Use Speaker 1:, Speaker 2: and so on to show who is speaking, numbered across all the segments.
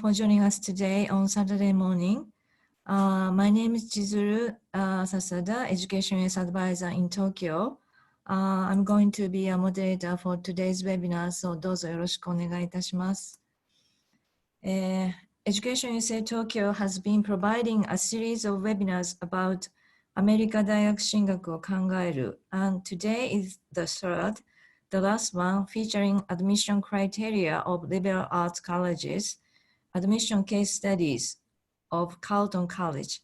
Speaker 1: For joining us today on Saturday morning. My name is Chizuru Sasada, EducationUSA advisor in Tokyo. I'm going to be a moderator for today's webinar, so どうぞよろしくお願いいたします。EducationUSA Tokyo has been providing a series of webinars about アメリカ大学進学を考える, and today is the third, the last one featuring admission criteria of liberal arts colleges, admission case studies of Carleton College,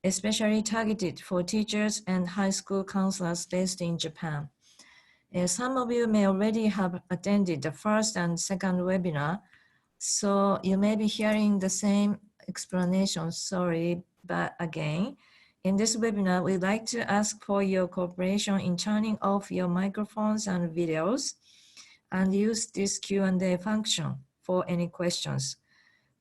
Speaker 1: especially targeted for teachers and high school counselors based in Japan. Some of you may already have attended the first and second webinar, so you may be hearing the same explanation, sorry, but again, in this webinar, we'd like to ask for your cooperation in turning off your microphones and videos and use this Q&A function for any questions.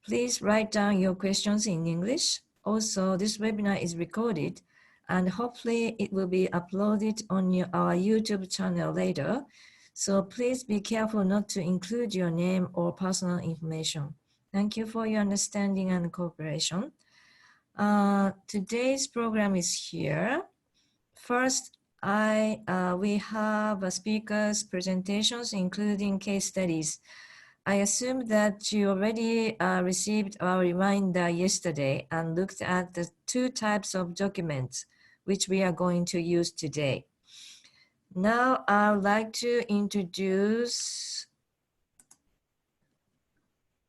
Speaker 1: Please write down your questions in English. Also, this webinar is recorded and hopefully it will be uploaded on our YouTube channel later. So please be careful not to include your name or personal information. Thank you for your understanding and cooperation. Today's program is here. First, we have speakers' presentations, including case studies. I assume that you already received our reminder yesterday and looked at the two types of documents which we are going to use today. Now, I would like to introduce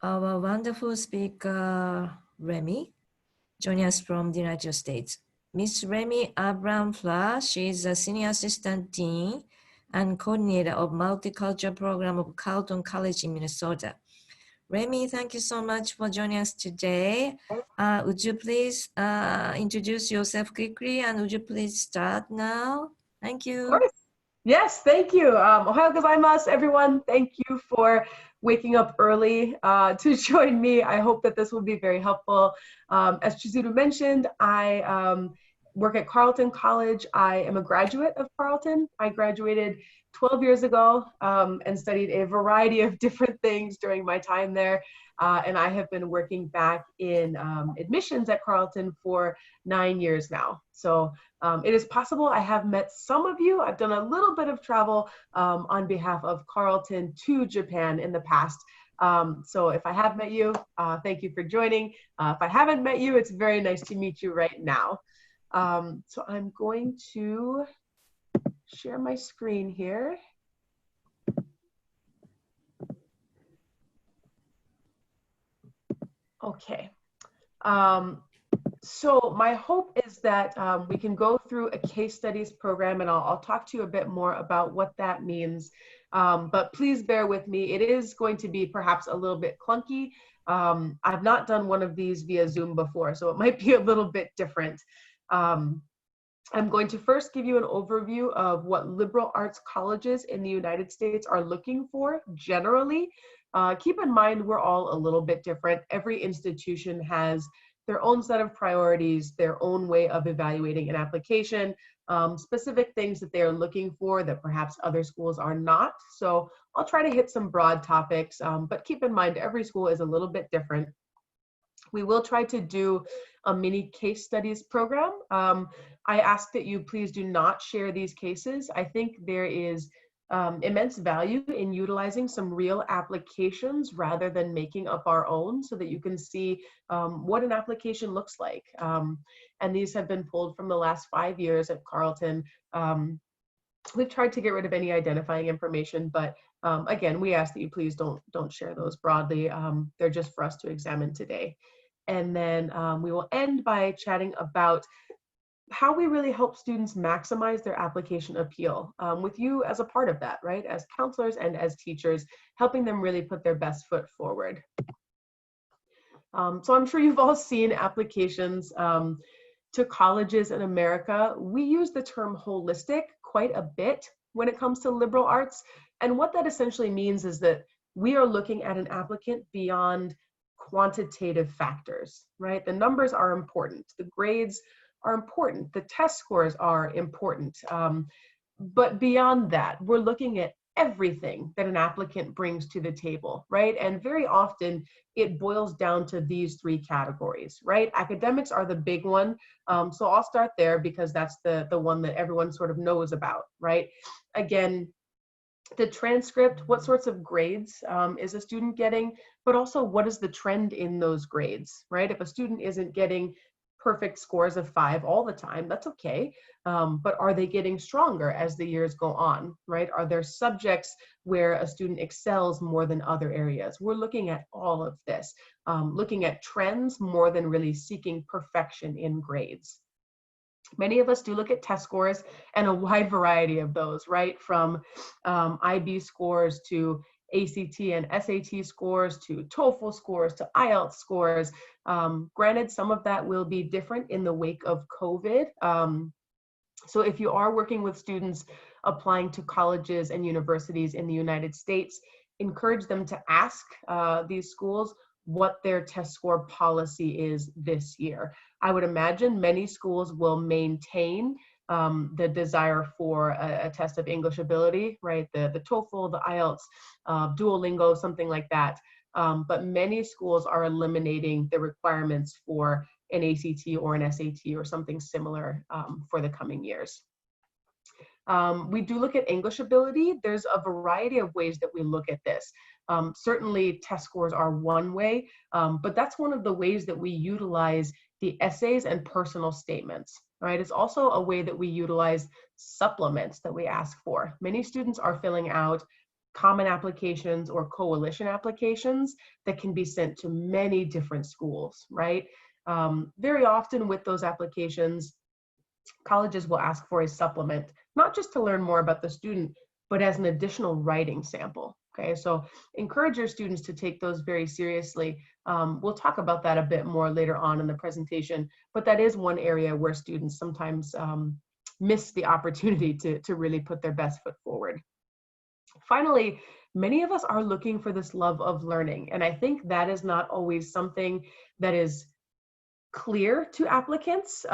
Speaker 1: our wonderful speaker, Rhemi, joining us from the United States. Miss Rhemi Abrams-Fuller, she is a senior assistant dean and coordinator of Multicultural program of Carleton College in Minnesota. Rhemi, thank you so much for joining us today. Would you please introduce yourself quickly, and would you please start now? Thank you.
Speaker 2: Of course. Yes, thank you. Ohayou gozaimasu, everyone. Thank you for waking up early to join me. I hope that this will be very helpful. As Chizuru mentioned, I work at Carleton College. I am a graduate of Carleton. I graduated 12 years ago and studied a variety of different things during my time there. And I have been working back in admissions at Carleton for 9 years now. So it is possible I have met some of you. I've done a little bit of travel on behalf of Carleton to Japan in the past. So if I have met you, thank you for joining. If I haven't met you, it's very nice to meet you right now. So I'm going to share my screen here. Okay. So my hope is that we can go through a case studies program, and I'll talk to you a bit more about what that means. But please bear with me. It is going to be perhaps a little bit clunky. I've not done one of these via Zoom before, so it might be a little bit different. I'm going to first give you an overview of what liberal arts colleges in the United States are looking for generally. Keep in mind, we're all a little bit different. Every institution has their own set of priorities, their own way of evaluating an application, specific things that they are looking for that perhaps other schools are not. So I'll try to hit some broad topics, but keep in mind, every school is a little bit different. We will try to do a mini case studies program. I ask that you please do not share these cases. I think there is immense value in utilizing some real applications rather than making up our own, so that you can see what an application looks like. And these have been pulled from the last 5 years at Carleton. We've tried to get rid of any identifying information, but again, we ask that you please don't share those broadly. They're just for us to examine today. And then we will end by chatting about how we really help students maximize their application appeal, with you as a part of that, right? As counselors and as teachers, helping them really put their best foot forward. So I'm sure you've all seen applications to colleges in America. We use the term holistic quite a bit when it comes to liberal arts. And what that essentially means is that we are looking at an applicant beyond quantitative factors, right? The numbers are important. The grades are important. The test scores are important. But beyond that, we're looking at everything that an applicant brings to the table, right? And very often it boils down to these three categories, right? Academics are the big one. So I'll start there because that's the one that everyone sort of knows about, right? Again, the transcript, what sorts of grades is a student getting, but also what is the trend in those grades, right? If a student isn't getting perfect scores of 5 all the time, that's okay. But are they getting stronger as the years go on, right? Are there subjects where a student excels more than other areas? We're looking at all of this, looking at trends more than really seeking perfection in grades. Many of us do look at test scores and a wide variety of those, right? From IB scores to ACT and SAT scores to TOEFL scores to IELTS scores. Granted, some of that will be different in the wake of COVID. So if you are working with students applying to colleges and universities in the United States, encourage them to ask these schools what their test score policy is this year. I would imagine many schools will maintain the desire for a test of English ability, right? The TOEFL, the IELTS, Duolingo, something like that. But many schools are eliminating the requirements for an ACT or an SAT or something similar for the coming years. We do look at English ability. There's a variety of ways that we look at this. Certainly test scores are one way, but that's one of the ways that we utilize the essays and personal statements, right? It's also a way that we utilize supplements that we ask for. Many students are filling out common applications or coalition applications that can be sent to many different schools, right? Very often with those applications, colleges will ask for a supplement, not just to learn more about the student, but as an additional writing sample. Okay, so encourage your students to take those very seriously. We'll talk about that a bit more later on in the presentation, but that is one area where students sometimes miss the opportunity to really put their best foot forward. Finally, many of us are looking for this love of learning, and I think that is not always something that is clear to applicants,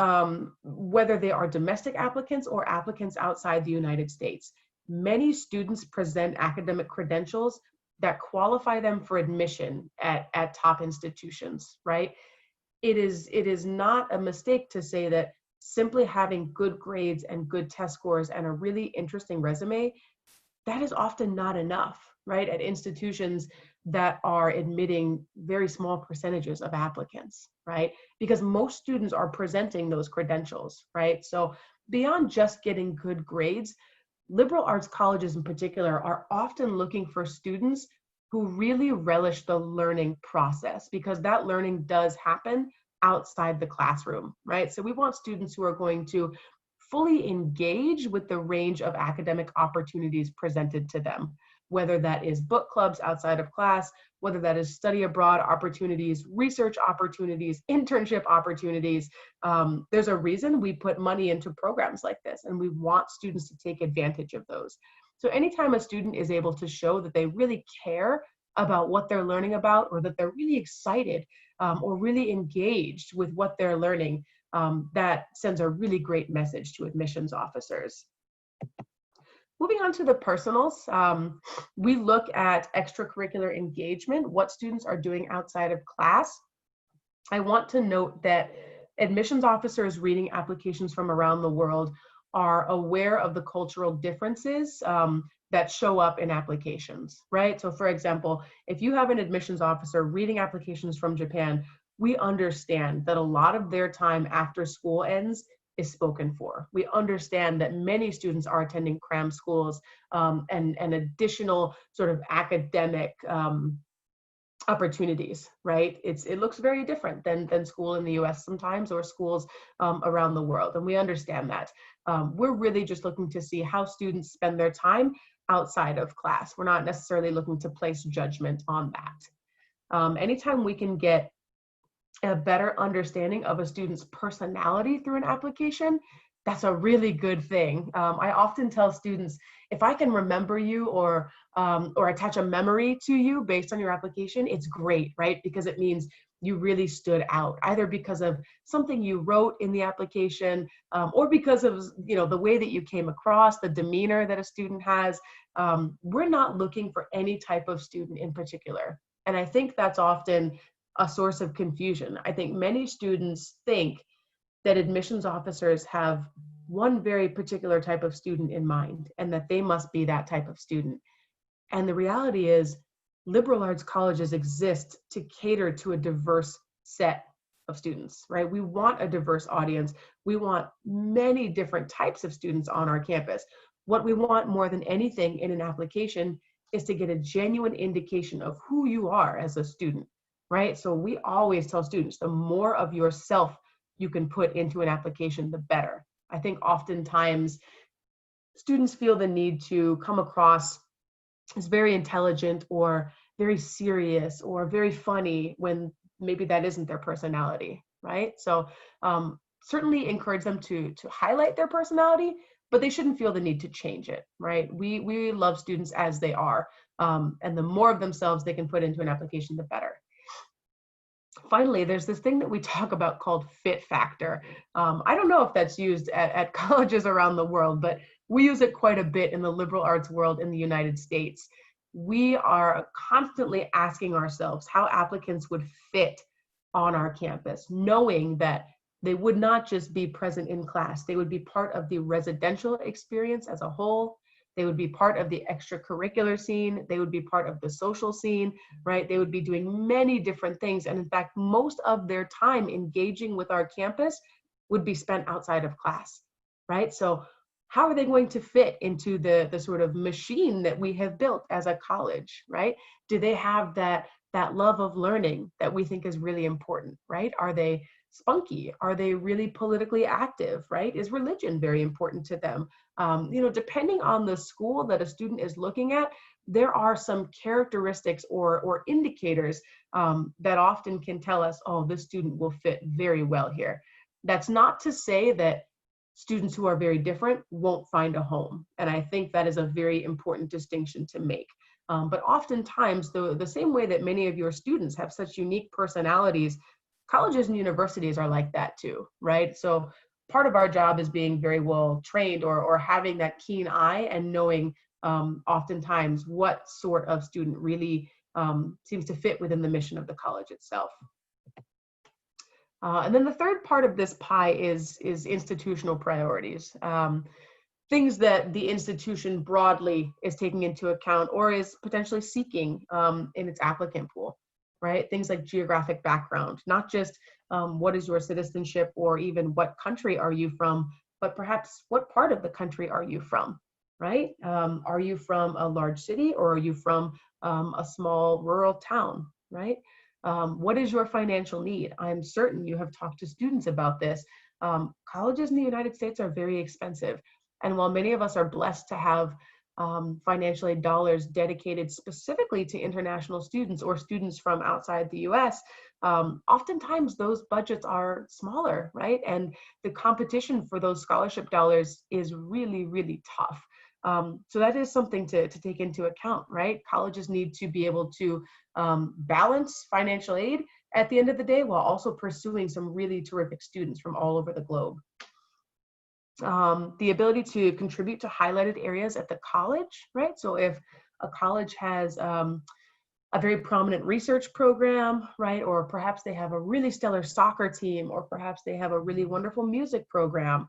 Speaker 2: whether they are domestic applicants or applicants outside the United States. Many students present academic credentials that qualify them for admission at top institutions, right? It is not a mistake to say that simply having good grades and good test scores and a really interesting resume, that is often not enough, right? At institutions that are admitting very small percentages of applicants, right? Because most students are presenting those credentials, right? So beyond just getting good grades, liberal arts colleges in particular are often looking for students who really relish the learning process, because that learning does happen outside the classroom, right? So we want students who are going to fully engage with the range of academic opportunities presented to them, whether that is book clubs outside of class, whether that is study abroad opportunities, research opportunities, internship opportunities. There's a reason we put money into programs like this, and we want students to take advantage of those. So anytime a student is able to show that they really care about what they're learning about, or that they're really excited or really engaged with what they're learning, that sends a really great message to admissions officers. Moving on to the personals, we look at extracurricular engagement, what students are doing outside of class. I want to note that admissions officers reading applications from around the world are aware of the cultural differences that show up in applications, right? So for example, if you have an admissions officer reading applications from Japan, we understand that a lot of their time after school ends is spoken for. We understand that many students are attending cram schools and additional sort of academic opportunities, right? It looks very different than school in the US sometimes, or schools around the world, and we understand that. We're really just looking to see how students spend their time outside of class. We're not necessarily looking to place judgment on that. Anytime we can get a better understanding of a student's personality through an application, that's a really good thing. I often tell students, if I can remember you or attach a memory to you based on your application, it's great, right? Because it means you really stood out, either because of something you wrote in the application, or because of, you know, the way that you came across, the demeanor that a student has. We're not looking for any type of student in particular. And I think that's often a source of confusion. I think many students think that admissions officers have one very particular type of student in mind, and that they must be that type of student. And the reality is, liberal arts colleges exist to cater to a diverse set of students, right? We want a diverse audience. We want many different types of students on our campus. What we want more than anything in an application is to get a genuine indication of who you are as a student, right? So we always tell students, the more of yourself you can put into an application, the better. I think oftentimes students feel the need to come across as very intelligent or very serious or very funny when maybe that isn't their personality, right? So certainly encourage them to highlight their personality, but they shouldn't feel the need to change it, right? We love students as they are, and the more of themselves they can put into an application, the better. Finally, there's this thing that we talk about called fit factor. I don't know if that's used at colleges around the world, but we use it quite a bit in the liberal arts world in the United States. We are constantly asking ourselves how applicants would fit on our campus, knowing that they would not just be present in class, they would be part of the residential experience as a whole. They would be part of the extracurricular scene. They would be part of the social scene, right? They would be doing many different things. And in fact, most of their time engaging with our campus would be spent outside of class, right? So how are they going to fit into the sort of machine that we have built as a college, right? Do they have that love of learning that we think is really important, right? Are they spunky? Are they really politically active, right? Is religion very important to them? You know, depending on the school that a student is looking at, there are some characteristics or indicators that often can tell us, oh, this student will fit very well here. That's not to say that students who are very different won't find a home. And I think that is a very important distinction to make. But oftentimes, the same way that many of your students have such unique personalities, colleges and universities are like that too, right? So part of our job is being very well trained or having that keen eye and knowing oftentimes what sort of student really seems to fit within the mission of the college itself. And then the third part of this pie is institutional priorities. Things that the institution broadly is taking into account or is potentially seeking in its applicant pool, right? Things like geographic background, not just what is your citizenship or even what country are you from, but perhaps what part of the country are you from, right? Are you from a large city or are you from a small rural town, right? What is your financial need? I'm certain you have talked to students about this. Colleges in the United States are very expensive. And while many of us are blessed to have financial aid dollars dedicated specifically to international students or students from outside the US, oftentimes those budgets are smaller, right? And the competition for those scholarship dollars is really, really tough. So that is something to take into account, right? Colleges need to be able to balance financial aid at the end of the day while also pursuing some really terrific students from all over the globe. The ability to contribute to highlighted areas at the college, right? So if a college has a very prominent research program, right? Or perhaps they have a really stellar soccer team, or perhaps they have a really wonderful music program.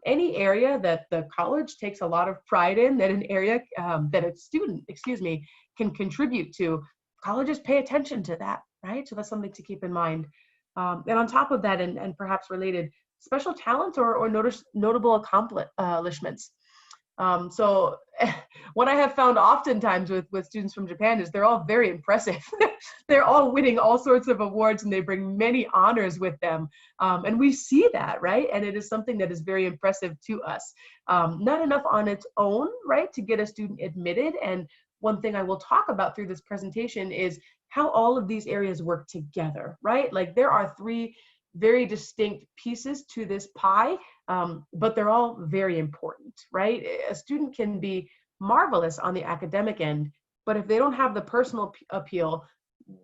Speaker 2: Any area that the college takes a lot of pride in, that an area that a student, can contribute to, colleges pay attention to that, right? So that's something to keep in mind. And on top of that, and perhaps related, special talents or notable accomplishments. So what I have found oftentimes with students from Japan is they're all very impressive. They're all winning all sorts of awards and they bring many honors with them. And we see that, right? And it is something that is very impressive to us. Not enough on its own, right, to get a student admitted. And one thing I will talk about through this presentation is how all of these areas work together, right? Like there are three very distinct pieces to this pie, but they're all very important, right? A student can be marvelous on the academic end, but if they don't have the personal appeal,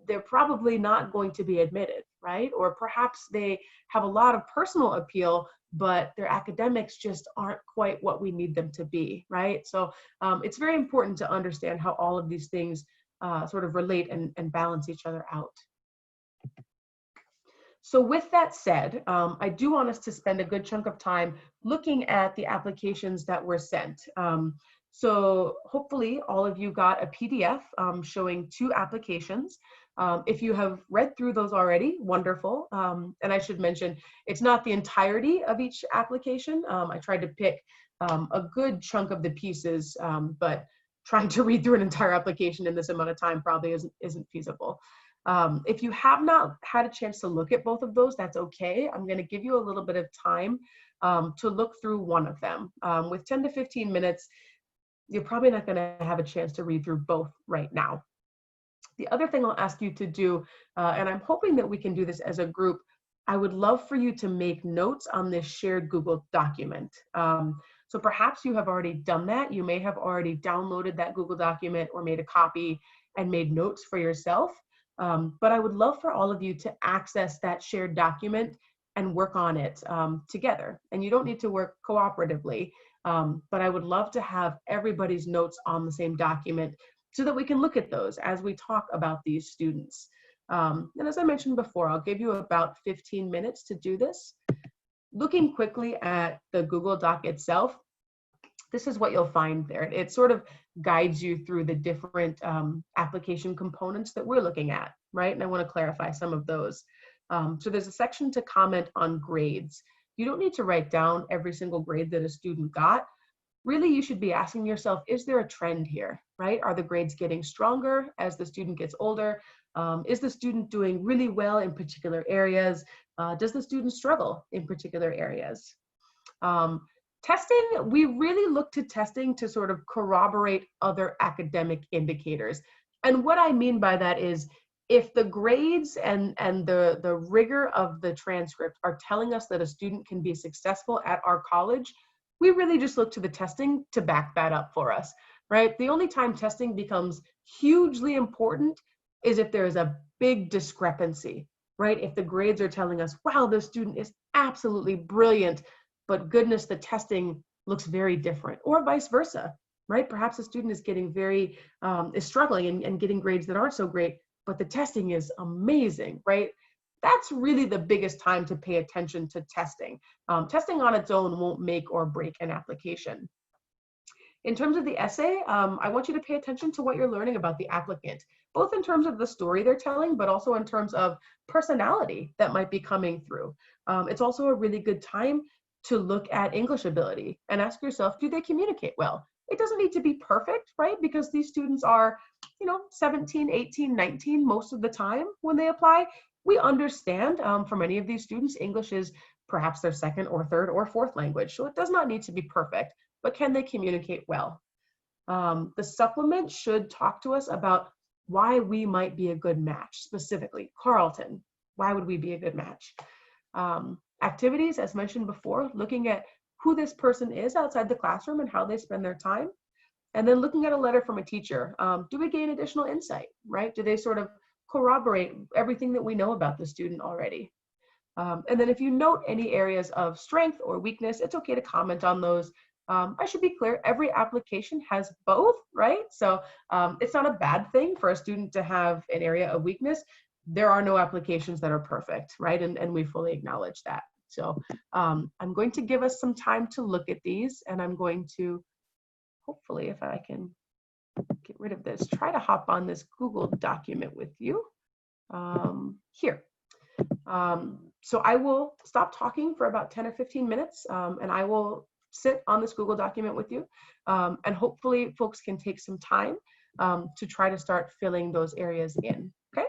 Speaker 2: they're probably not going to be admitted, right? Or perhaps they have a lot of personal appeal, but their academics just aren't quite what we need them to be, right? So it's very important to understand how all of these things sort of relate and balance each other out. So with that said, I do want us to spend a good chunk of time looking at the applications that were sent. So hopefully all of you got a PDF showing 2 applications. If you have read through those already, wonderful. And I should mention, it's not the entirety of each application. I tried to pick a good chunk of the pieces, but trying to read through an entire application in this amount of time probably isn't feasible. If you have not had a chance to look at both of those, that's okay. I'm going to give you a little bit of time to look through one of them. With 10 to 15 minutes, you're probably not going to have a chance to read through both right now. The other thing I'll ask you to do, and I'm hoping that we can do this as a group, I would love for you to make notes on this shared Google document. So perhaps you have already done that. You may have already downloaded that Google document or made a copy and made notes for yourself. But I would love for all of you to access that shared document and work on it together. And you don't need to work cooperatively, but I would love to have everybody's notes on the same document so that we can look at those as we talk about these students. And as I mentioned before, I'll give you about 15 minutes to do this. Looking quickly at the Google Doc itself, this is what you'll find there. It sort of guides you through the different application components that we're looking at, right? And I want to clarify some of those. So there's a section to comment on grades. You don't need to write down every single grade that a student got. Really, you should be asking yourself, is there a trend here, right? Are the grades getting stronger as the student gets older? Is the student doing really well in particular areas? Does the student struggle in particular areas? Testing, we really look to testing to sort of corroborate other academic indicators. And what I mean by that is, if the grades and the rigor of the transcript are telling us that a student can be successful at our college, we really just look to the testing to back that up for us, right? The only time testing becomes hugely important is if there is a big discrepancy, right? If the grades are telling us, wow, this student is absolutely brilliant, but goodness, the testing looks very different, or vice versa, right? Perhaps a student is getting is struggling and getting grades that aren't so great, but the testing is amazing, right? That's really the biggest time to pay attention to testing. Testing on its own won't make or break an application. In terms of the essay, I want you to pay attention to what you're learning about the applicant, both in terms of the story they're telling, but also in terms of personality that might be coming through. It's also a really good time to look at English ability and ask yourself, do they communicate well? It doesn't need to be perfect, right? Because these students are, 17, 18, 19 most of the time when they apply. We understand for many of these students, English is perhaps their second or third or fourth language. So it does not need to be perfect, but can they communicate well? The supplement should talk to us about why we might be a good match, specifically Carleton. Why would we be a good match? Activities, as mentioned before, looking at who this person is outside the classroom and how they spend their time. And then looking at a letter from a teacher. Do we gain additional insight, right? Do they sort of corroborate everything that we know about the student already? And then if you note any areas of strength or weakness, it's okay to comment on those. I should be clear, every application has both, right? So it's not a bad thing for a student to have an area of weakness. There are no applications that are perfect, right? And we fully acknowledge that. So I'm going to give us some time to look at these, and I'm going to, hopefully, if I can get rid of this, try to hop on this Google document with you here. So I will stop talking for about 10 or 15 minutes, and I will sit on this Google document with you. And hopefully folks can take some time to try to start filling those areas in, okay?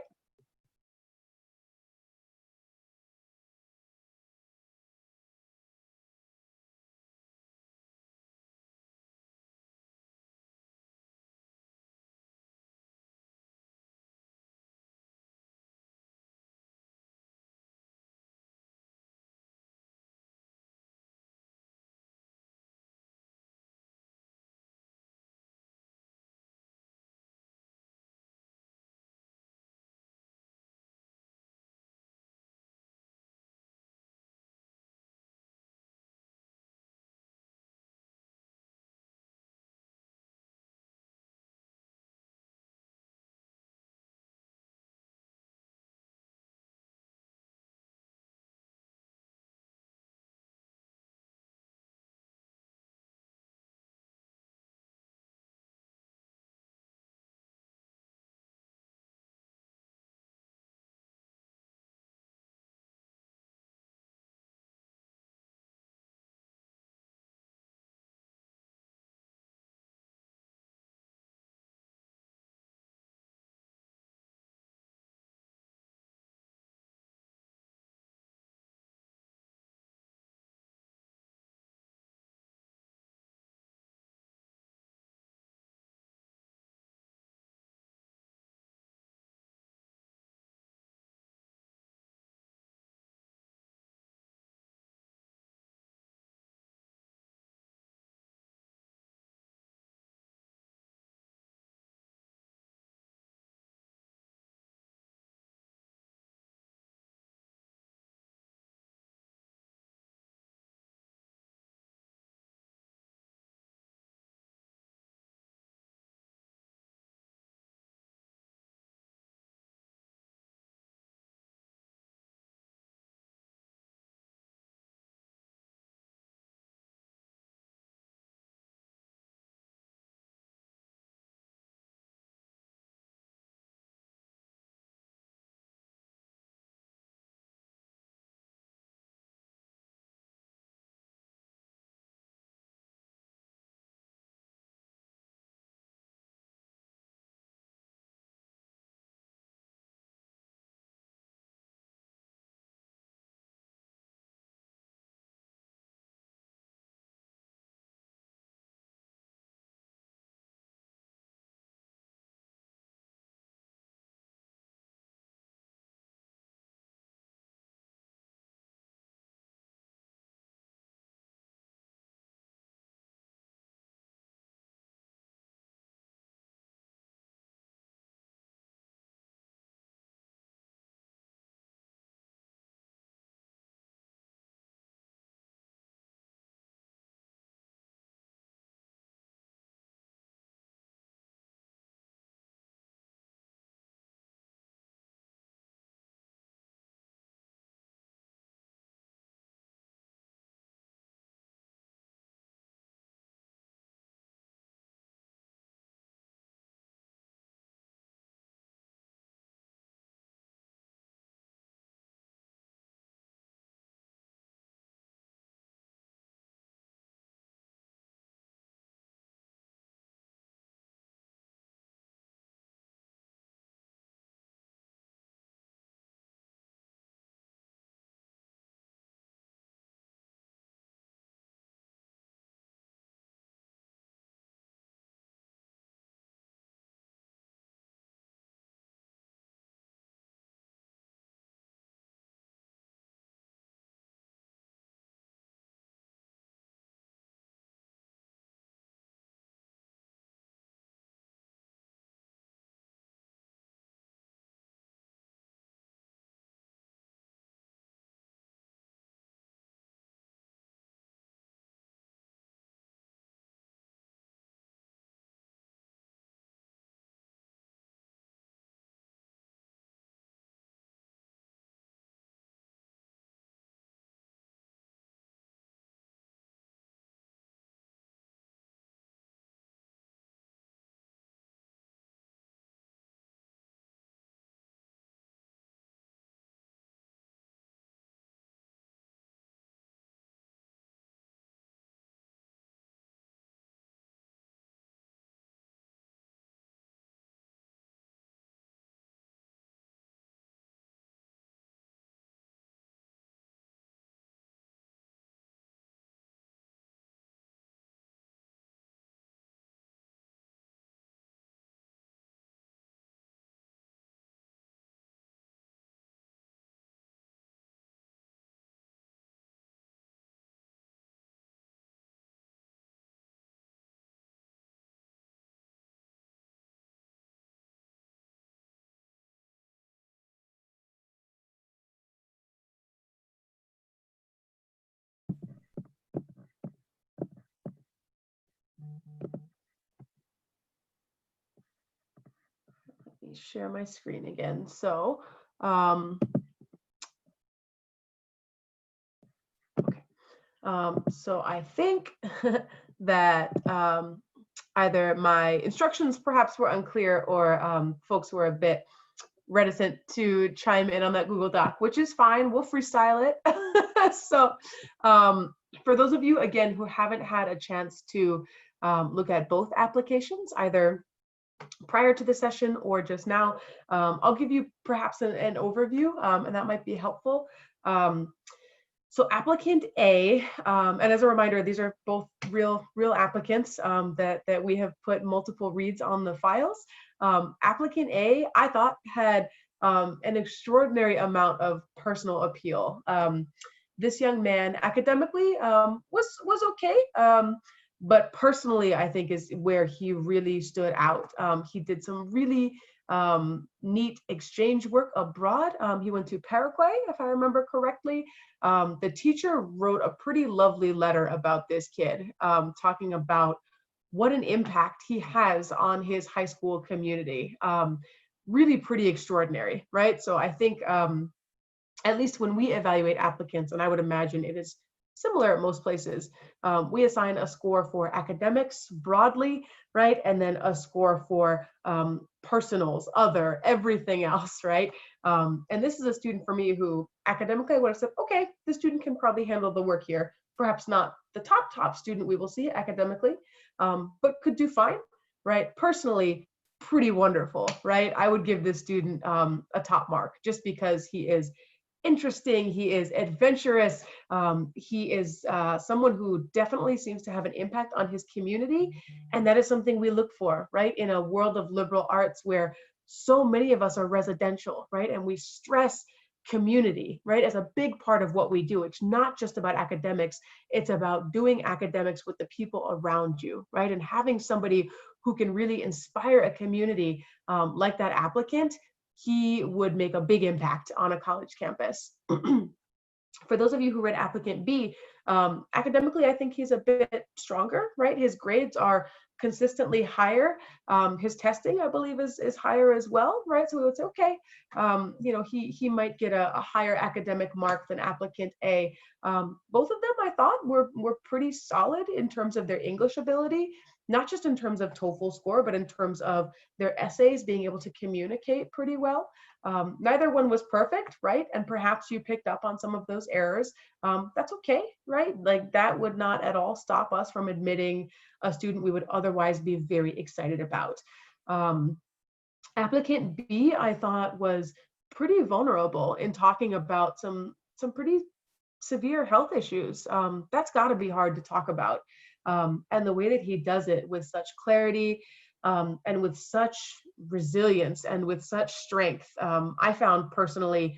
Speaker 2: share my screen again. So, so I think that either my instructions perhaps were unclear, or folks were a bit reticent to chime in on that Google Doc, which is fine. We'll freestyle it. So for those of you, again, who haven't had a chance to look at both applications, either prior to the session or just now, I'll give you perhaps an overview, and that might be helpful. So applicant A, and as a reminder, these are both real applicants that we have put multiple reads on the files. Applicant A, I thought, had an extraordinary amount of personal appeal. This young man academically was okay, but personally, I think is where he really stood out. He did some really neat exchange work abroad. He went to Paraguay, if I remember correctly. The teacher wrote a pretty lovely letter about this kid, talking about what an impact he has on his high school community. Really pretty extraordinary, right? So I think at least when we evaluate applicants, and I would imagine it is similar at most places, we assign a score for academics broadly, right? And then a score for personals, other, everything else, right? And this is a student for me who academically I would have said, okay, this student can probably handle the work here. Perhaps not the top student we will see academically, but could do fine, right? Personally, pretty wonderful, right? I would give this student a top mark just because he is interesting, he is adventurous, he is someone who definitely seems to have an impact on his community, and that is something we look for, right? In a world of liberal arts where so many of us are residential, right? And we stress community, right, as a big part of what we do. It's not just about academics, it's about doing academics with the people around you, right? And having somebody who can really inspire a community like that applicant, he would make a big impact on a college campus. For those of you who read applicant B, academically, I think he's a bit stronger, right? His grades are consistently higher. His testing, I believe, is higher as well, right? So we would say, okay, you know, he might get a higher academic mark than applicant A. Both of them, I thought, were pretty solid in terms of their English ability, not just in terms of TOEFL score, but in terms of their essays being able to communicate pretty well. Neither one was perfect, right? And perhaps you picked up on some of those errors. That's okay, right? Like that would not at all stop us from admitting a student we would otherwise be very excited about. Applicant B, I thought, was pretty vulnerable in talking about some pretty severe health issues. That's got to be hard to talk about. And the way that he does it with such clarity and with such resilience and with such strength, I found personally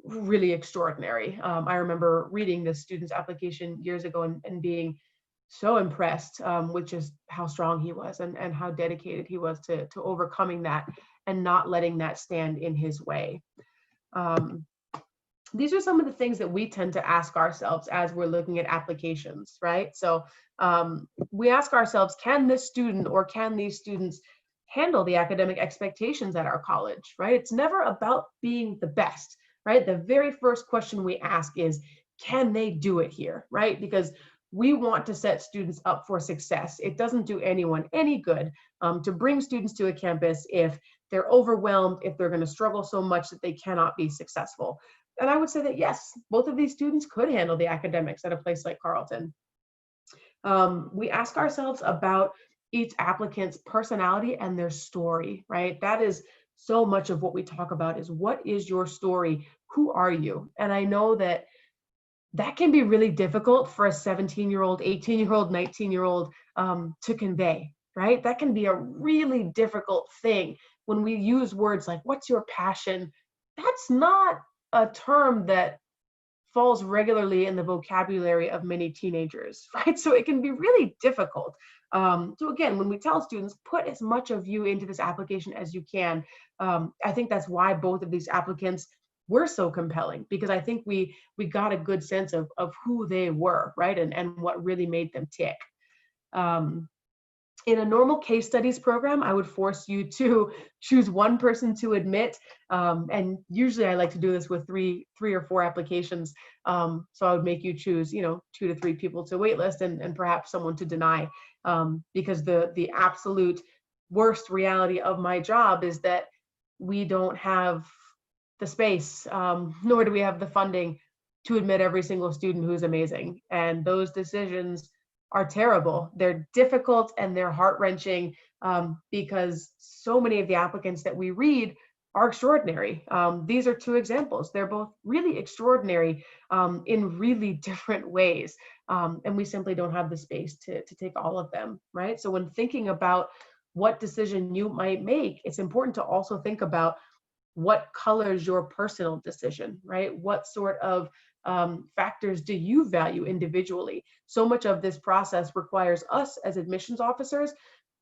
Speaker 2: really extraordinary. I remember reading this student's application years ago and being so impressed with just how strong he was and how dedicated he was to overcoming that and not letting that stand in his way. These are some of the things that we tend to ask ourselves as we're looking at applications, right? So we ask ourselves, can this student or can these students handle the academic expectations at our college, right? It's never about being the best, right? The very first question we ask is, can they do it here, right? Because we want to set students up for success. It doesn't do anyone any good to bring students to a campus if they're overwhelmed, if they're going to struggle so much that they cannot be successful. And I would say that yes, both of these students could handle the academics at a place like Carleton. We ask ourselves about each applicant's personality and their story, right? That is so much of what we talk about is, what is your story? Who are you? And I know that that can be really difficult for a 17-year-old, 18-year-old, 19-year-old to convey, right? That can be a really difficult thing when we use words like, what's your passion? That's not a term that falls regularly in the vocabulary of many teenagers, right? So it can be really difficult. So again, when we tell students, put as much of you into this application as you can, I think that's why both of these applicants were so compelling, because I think we got a good sense of who they were, right? And what really made them tick. In a normal case studies program, I would force you to choose one person to admit. And usually I like to do this with three or four applications. So I would make you choose, 2 to 3 people to waitlist and perhaps someone to deny. Because the absolute worst reality of my job is that we don't have the space, nor do we have the funding to admit every single student who's amazing. And those decisions are terrible. They're difficult and they're heart-wrenching because so many of the applicants that we read are extraordinary. These are 2 examples. They're both really extraordinary in really different ways. And we simply don't have the space to take all of them, right? So when thinking about what decision you might make, it's important to also think about what colors your personal decision, right? What sort of factors do you value individually? So much of this process requires us as admissions officers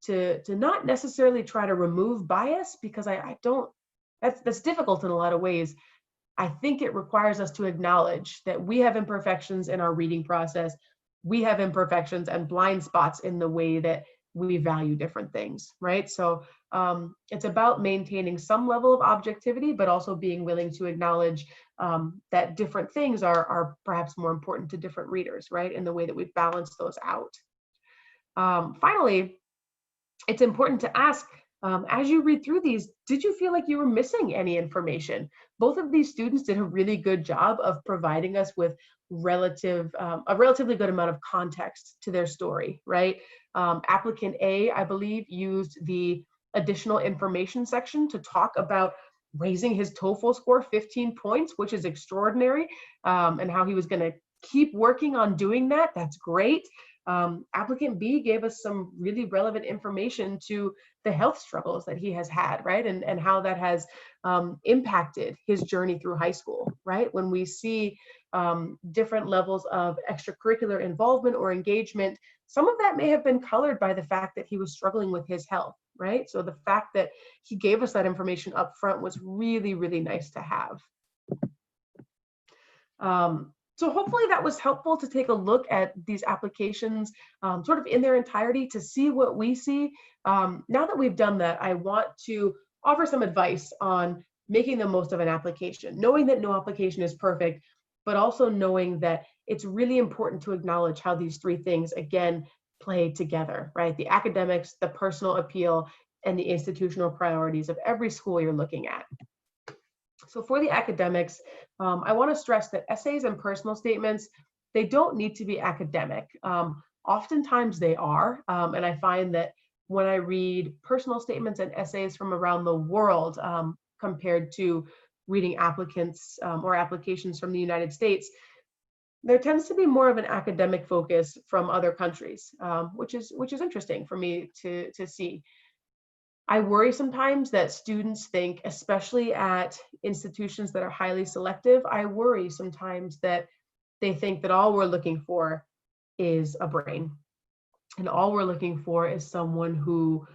Speaker 2: to not necessarily try to remove bias, because that's difficult in a lot of ways. I think it requires us to acknowledge that we have imperfections in our reading process. We have imperfections and blind spots in the way that we value different things, right? So it's about maintaining some level of objectivity, but also being willing to acknowledge that different things are perhaps more important to different readers, right? In the way that we balance those out. Finally, it's important to ask, as you read through these, did you feel like you were missing any information? Both of these students did a really good job of providing us with a relatively good amount of context to their story, right? Applicant A, I believe, used the additional information section to talk about raising his TOEFL score 15 points, which is extraordinary, and how he was going to keep working on doing that. That's great. Applicant B gave us some really relevant information to the health struggles that he has had, right? And how that has impacted his journey through high school, right? When we see different levels of extracurricular involvement or engagement, some of that may have been colored by the fact that he was struggling with his health, right? So the fact that he gave us that information up front was really, really nice to have. So hopefully that was helpful to take a look at these applications sort of in their entirety to see what we see. Now that we've done that, I want to offer some advice on making the most of an application, knowing that no application is perfect, but also knowing that it's really important to acknowledge how these 3 things, again, play together, right? The academics, the personal appeal, and the institutional priorities of every school you're looking at. So for the academics, I want to stress that essays and personal statements, they don't need to be academic. Oftentimes they are, and I find that when I read personal statements and essays from around the world compared to reading applicants or applications from the United States, there tends to be more of an academic focus from other countries, which is interesting for me to see. I worry sometimes that students think, especially at institutions that are highly selective, I worry sometimes that they think that all we're looking for is a brain. And all we're looking for is someone who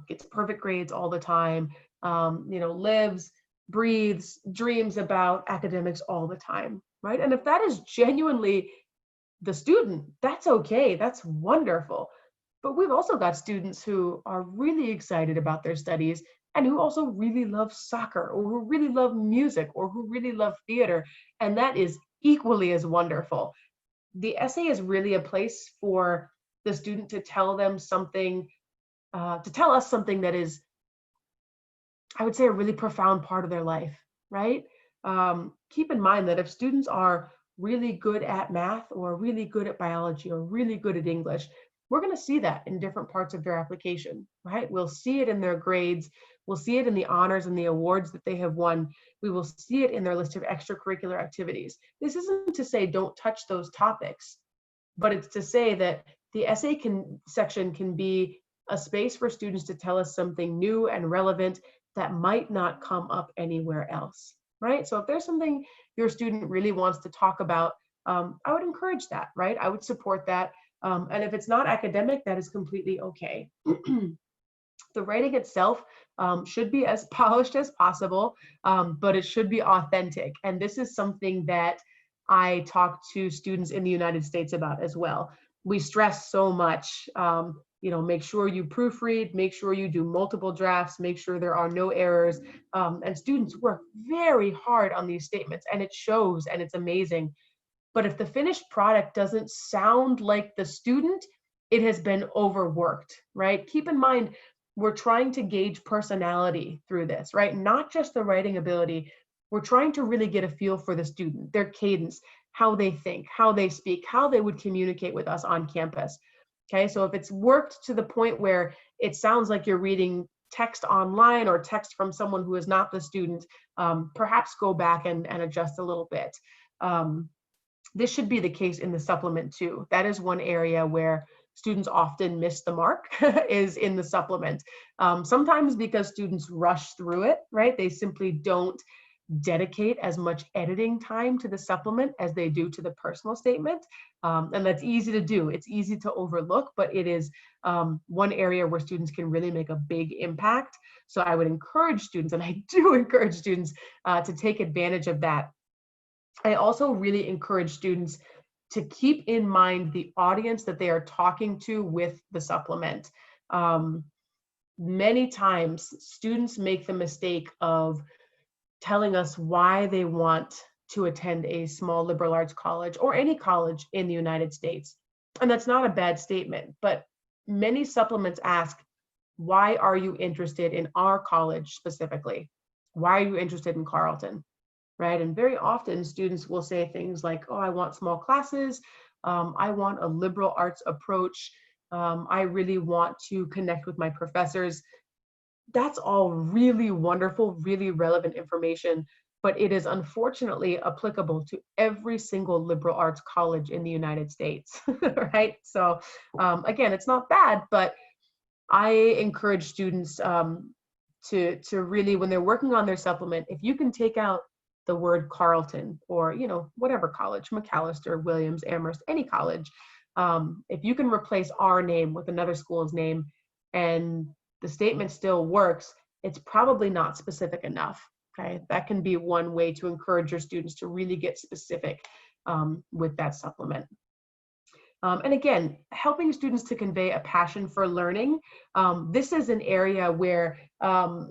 Speaker 2: gets perfect grades all the time, lives, breathes, dreams about academics all the time, right? And if that is genuinely the student, that's okay, that's wonderful. But we've also got students who are really excited about their studies and who also really love soccer, or who really love music, or who really love theater. And that is equally as wonderful. The essay is really a place for the student to tell them something, to tell us something that is, I would say, a really profound part of their life, right? Keep in mind that if students are really good at math, or really good at biology, or really good at English, we're going to see that in different parts of their application, right? We'll see it in their grades. We'll see it in the honors and the awards that they have won. We will see it in their list of extracurricular activities. This isn't to say don't touch those topics, but it's to say that the essay section can be a space for students to tell us something new and relevant that might not come up anywhere else, right? So if there's something your student really wants to talk about, I would encourage that, right? I would support that. And if it's not academic, that is completely okay. The writing itself should be as polished as possible, but it should be authentic. And this is something that I talk to students in the United States about as well. we stress so much, make sure you proofread, make sure you do multiple drafts, make sure there are no errors. And students work very hard on these statements, and it shows, and it's amazing. But if the finished product doesn't sound like the student, it has been overworked, right? Keep in mind, we're trying to gauge personality through this, right? Not just the writing ability. We're trying to really get a feel for the student, their cadence, how they think, how they speak, how they would communicate with us on campus. Okay, so if it's worked to the point where it sounds like you're reading text online or text from someone who is not the student, perhaps go back and adjust a little bit. This should be the case in the supplement too. That is one area where students often miss the mark is in the supplement. Sometimes because students rush through it, right? They simply don't dedicate as much editing time to the supplement as they do to the personal statement. And that's easy to do. It's easy to overlook, but it is one area where students can really make a big impact. So I would encourage students, and I do encourage students to take advantage of that. I also really encourage students to keep in mind the audience that they are talking to with the supplement. Many times students make the mistake of telling us why they want to attend a small liberal arts college or any college in the United States. And that's not a bad statement, but many supplements ask, why are you interested in our college specifically? Why are you interested in Carleton? Right? And very often students will say things like, oh, I want small classes. I want a liberal arts approach. I really want to connect with my professors. That's all really wonderful, really relevant information, but it is unfortunately applicable to every single liberal arts college in the United States, right? So again, it's not bad, but I encourage students to really, when they're working on their supplement, if you can take out the word Carleton or, whatever college, McAllister, Williams, Amherst, any college, if you can replace our name with another school's name and the statement still works, it's probably not specific enough, okay? That can be one way to encourage your students to really get specific with that supplement. And again, helping students to convey a passion for learning. This is an area where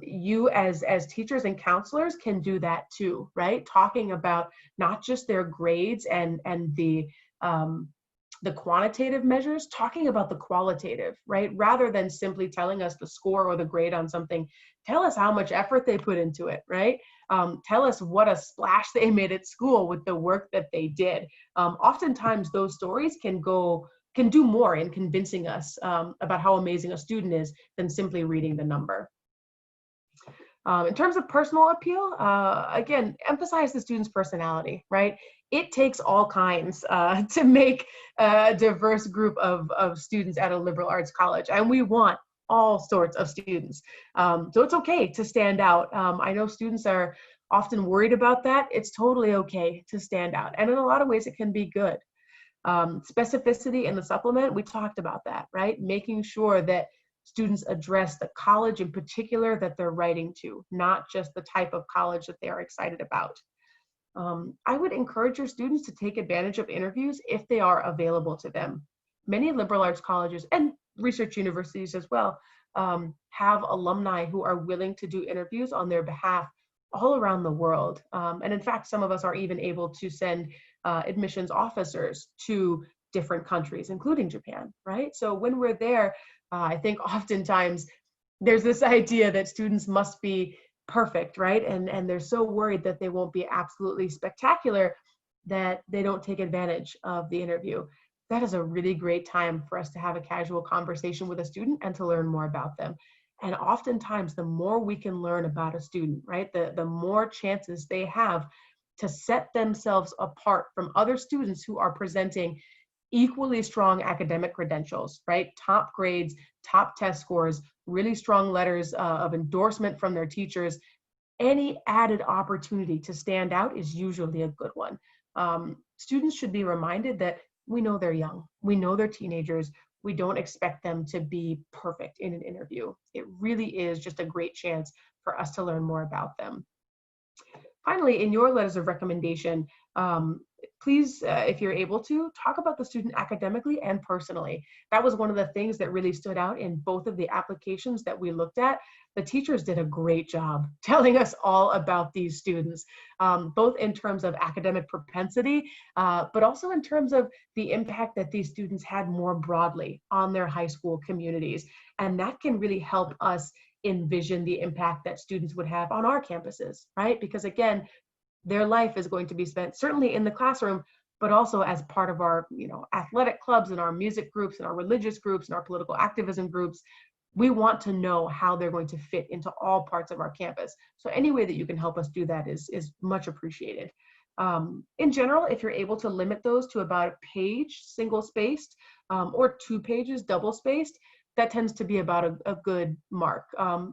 Speaker 2: you as teachers and counselors can do that too, right? Talking about not just their grades and the quantitative measures, talking about the qualitative, right? Rather than simply telling us the score or the grade on something, tell us how much effort they put into it, right? Tell us what a splash they made at school with the work that they did. Oftentimes those stories can do more in convincing us about how amazing a student is than simply reading the number. In terms of personal appeal, again, emphasize the student's personality, right? It takes all kinds to make a diverse group of students at a liberal arts college, and we want all sorts of students. So it's okay to stand out. I know students are often worried about that. It's totally okay to stand out, and in a lot of ways it can be good. Specificity in the supplement, we talked about that, right? Making sure that students address the college in particular that they're writing to, not just the type of college that they are excited about. I would encourage your students to take advantage of interviews if they are available to them. Many liberal arts colleges and research universities as well have alumni who are willing to do interviews on their behalf all around the world. And in fact, some of us are even able to send admissions officers to different countries, including Japan, right? So when we're there, I think oftentimes there's this idea that students must be perfect, right? And they're so worried that they won't be absolutely spectacular that they don't take advantage of the interview. That is a really great time for us to have a casual conversation with a student and to learn more about them. And oftentimes, the more we can learn about a student, right, the more chances they have to set themselves apart from other students who are presenting equally strong academic credentials, right? Top grades, top test scores, really strong letters of endorsement from their teachers. Any added opportunity to stand out is usually a good one. Students should be reminded that we know they're young, we know they're teenagers, we don't expect them to be perfect in an interview. It really is just a great chance for us to learn more about them. Finally, in your letters of recommendation, please, if you're able to, talk about the student academically and personally. That was one of the things that really stood out in both of the applications that we looked at. The teachers did a great job telling us all about these students, both in terms of academic propensity, but also in terms of the impact that these students had more broadly on their high school communities. And that can really help us envision the impact that students would have on our campuses, right? Because again, their life is going to be spent certainly in the classroom, but also as part of our, athletic clubs and our music groups and our religious groups and our political activism groups. We want to know how they're going to fit into all parts of our campus. So any way that you can help us do that is much appreciated. In general, if you're able to limit those to about a page, single-spaced, or 2 pages, double-spaced, that tends to be about a good mark.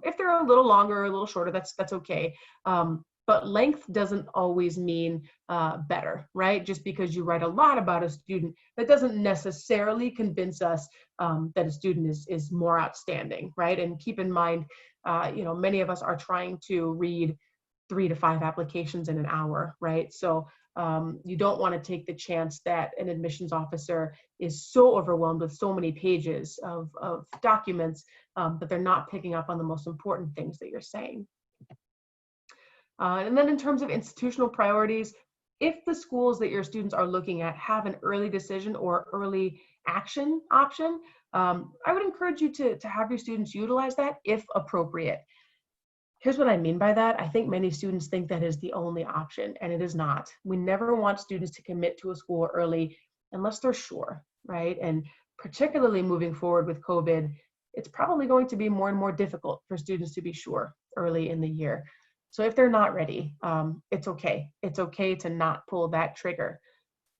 Speaker 2: If they're a little longer or a little shorter, that's okay. But length doesn't always mean better, right? Just because you write a lot about a student, that doesn't necessarily convince us that a student is more outstanding, right? And keep in mind, many of us are trying to read 3 to 5 applications in an hour, right? So you don't want to take the chance that an admissions officer is so overwhelmed with so many pages of documents that they're not picking up on the most important things that you're saying. And then in terms of institutional priorities, if the schools that your students are looking at have an early decision or early action option, I would encourage you to have your students utilize that if appropriate. Here's what I mean by that. I think many students think that is the only option, and it is not. We never want students to commit to a school early unless they're sure, right? And particularly moving forward with COVID, it's probably going to be more and more difficult for students to be sure early in the year. So if they're not ready, it's okay. It's okay to not pull that trigger.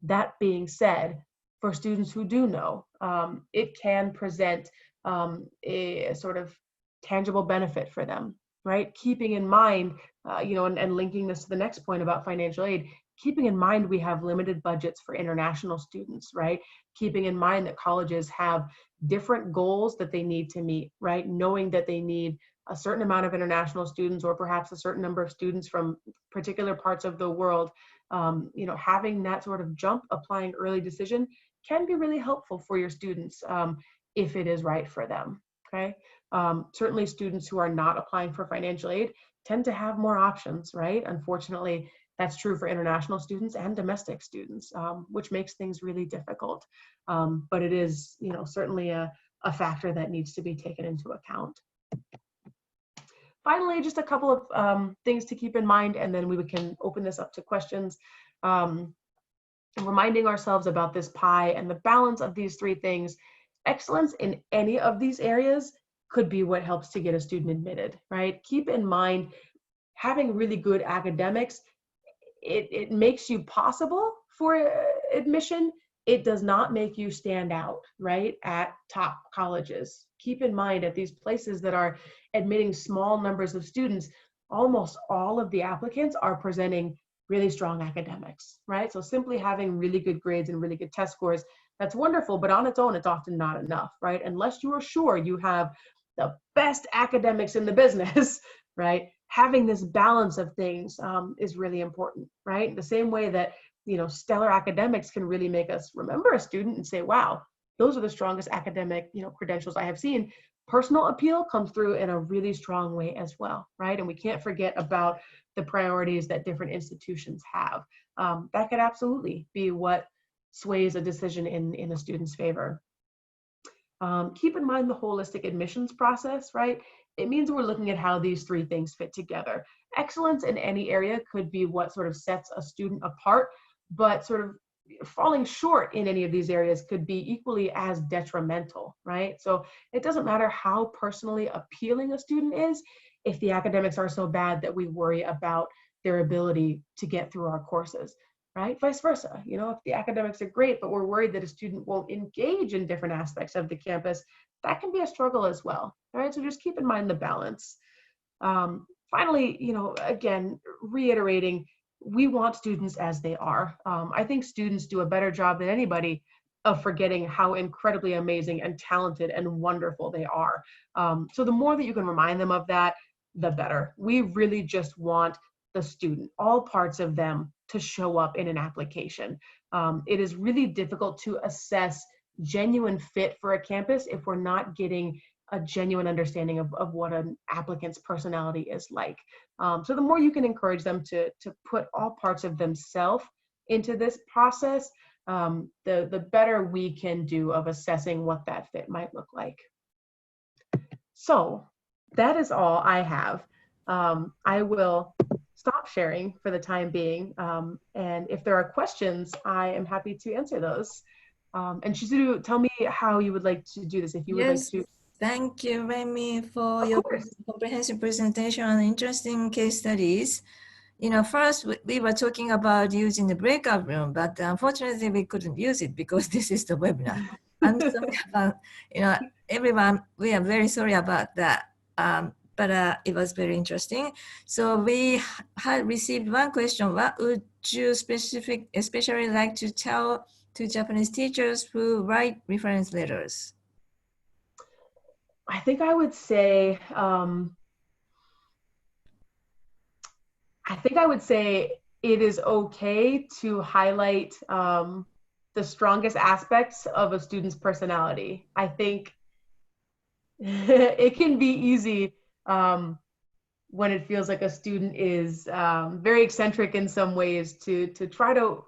Speaker 2: That being said, for students who do know, it can present a sort of tangible benefit for them, right? Keeping in mind, and linking this to the next point about financial aid, keeping in mind we have limited budgets for international students, right? Keeping in mind that colleges have different goals that they need to meet, right? Knowing that they need a certain amount of international students or perhaps a certain number of students from particular parts of the world, having that sort of jump, applying early decision can be really helpful for your students if it is right for them, okay? Certainly students who are not applying for financial aid tend to have more options, right? Unfortunately, that's true for international students and domestic students, which makes things really difficult. But it is, certainly a factor that needs to be taken into account. Finally, just a couple of things to keep in mind, and then we can open this up to questions. Reminding ourselves about this pie and the balance of these 3 things. Excellence in any of these areas could be what helps to get a student admitted, right? Keep in mind, having really good academics, it makes you possible for admission. It does not make you stand out, right, at top colleges. Keep in mind, at these places that are admitting small numbers of students, almost all of the applicants are presenting really strong academics, right? So simply having really good grades and really good test scores, that's wonderful, but on its own, it's often not enough, right? Unless you are sure you have the best academics in the business, right? Having this balance of things is really important, right? The same way that, stellar academics can really make us remember a student and say, wow, those are the strongest academic, credentials I have seen. Personal appeal comes through in a really strong way as well, right? And we can't forget about the priorities that different institutions have. That could absolutely be what sways a decision in a student's favor. Keep in mind the holistic admissions process, right? It means we're looking at how these 3 things fit together. Excellence in any area could be what sort of sets a student apart, but sort of falling short in any of these areas could be equally as detrimental, right? So it doesn't matter how personally appealing a student is if the academics are so bad that we worry about their ability to get through our courses, right? Vice versa. If the academics are great, but we're worried that a student won't engage in different aspects of the campus, that can be a struggle as well, right? So just keep in mind the balance. Finally, again, reiterating, we want students as they are. I think students do a better job than anybody of forgetting how incredibly amazing and talented and wonderful they are. So the more that you can remind them of that, the better. We really just want the student, all parts of them, to show up in an application. It is really difficult to assess genuine fit for a campus if we're not getting a genuine understanding of what an applicant's personality is like. So the more you can encourage them to put all parts of themselves into this process, the better we can do of assessing what that fit might look like. So that is all I have. I will stop sharing for the time being. And if there are questions, I am happy to answer those. And Chizuru, tell me how you would like to do this, if you would like to.
Speaker 1: Thank you, Rhemi, for your comprehensive presentation and interesting case studies. First we were talking about using the breakout room, but unfortunately we couldn't use it because this is the webinar. I'm sorry about, everyone, we are very sorry about that. But it was very interesting. So we had received one question: what would you especially like to tell to Japanese teachers who write reference letters?
Speaker 2: I think I would say, it is okay to highlight the strongest aspects of a student's personality. I think it can be easy when it feels like a student is very eccentric in some ways to try to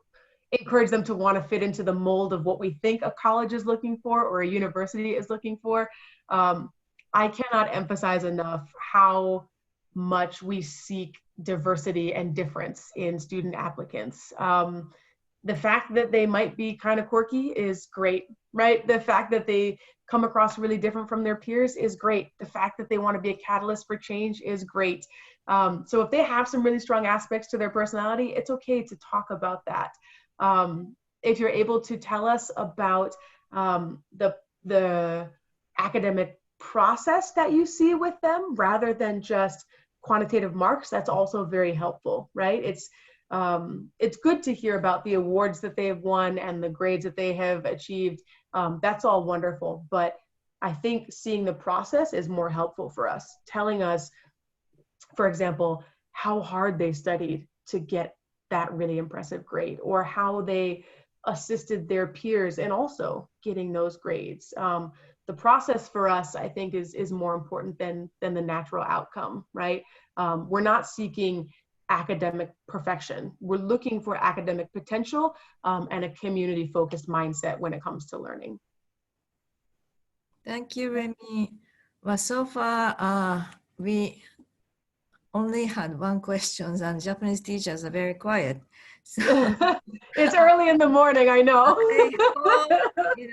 Speaker 2: encourage them to want to fit into the mold of what we think a college is looking for or a university is looking for. I cannot emphasize enough how much we seek diversity and difference in student applicants. The fact that they might be kind of quirky is great, right? The fact that they come across really different from their peers is great. The fact that they want to be a catalyst for change is great. So if they have some really strong aspects to their personality, it's okay to talk about that. If you're able to tell us about the academic process that you see with them rather than just quantitative marks, that's also very helpful, right? It's good to hear about the awards that they have won and the grades that they have achieved. That's all wonderful, but I think seeing the process is more helpful for us. Telling us, for example, how hard they studied to get that really impressive grade, or how they assisted their peers in also getting those grades. The process for us, I think, is more important than the natural outcome, right? We're not seeking academic perfection. We're looking for academic potential and a community-focused mindset when it comes to learning.
Speaker 1: Thank you, Rhemi. Well, so far, we only had one question, and Japanese teachers are very quiet. So
Speaker 2: it's early in the morning, I know.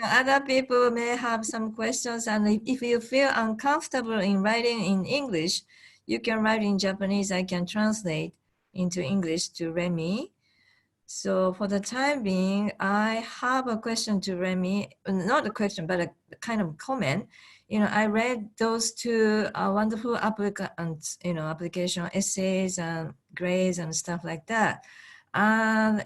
Speaker 1: Other people may have some questions, and if you feel uncomfortable in writing in English, you can write in Japanese. I can translate into English to Rhemi. So for the time being, I have a question to Rhemi, not a question, but a kind of comment. I read those two wonderful applicants, application essays and grades and stuff like that. And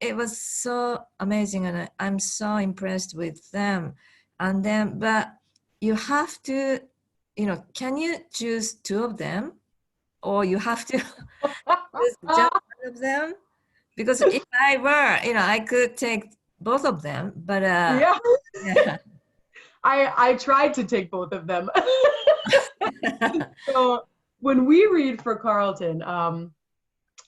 Speaker 1: it was so amazing, and I'm so impressed with them. And then, but you have to, can you choose two of them, or you have to choose just one of them? Because if I were, I could take both of them, but
Speaker 2: yeah.
Speaker 1: Yeah.
Speaker 2: I tried to take both of them. So when we read for Carleton,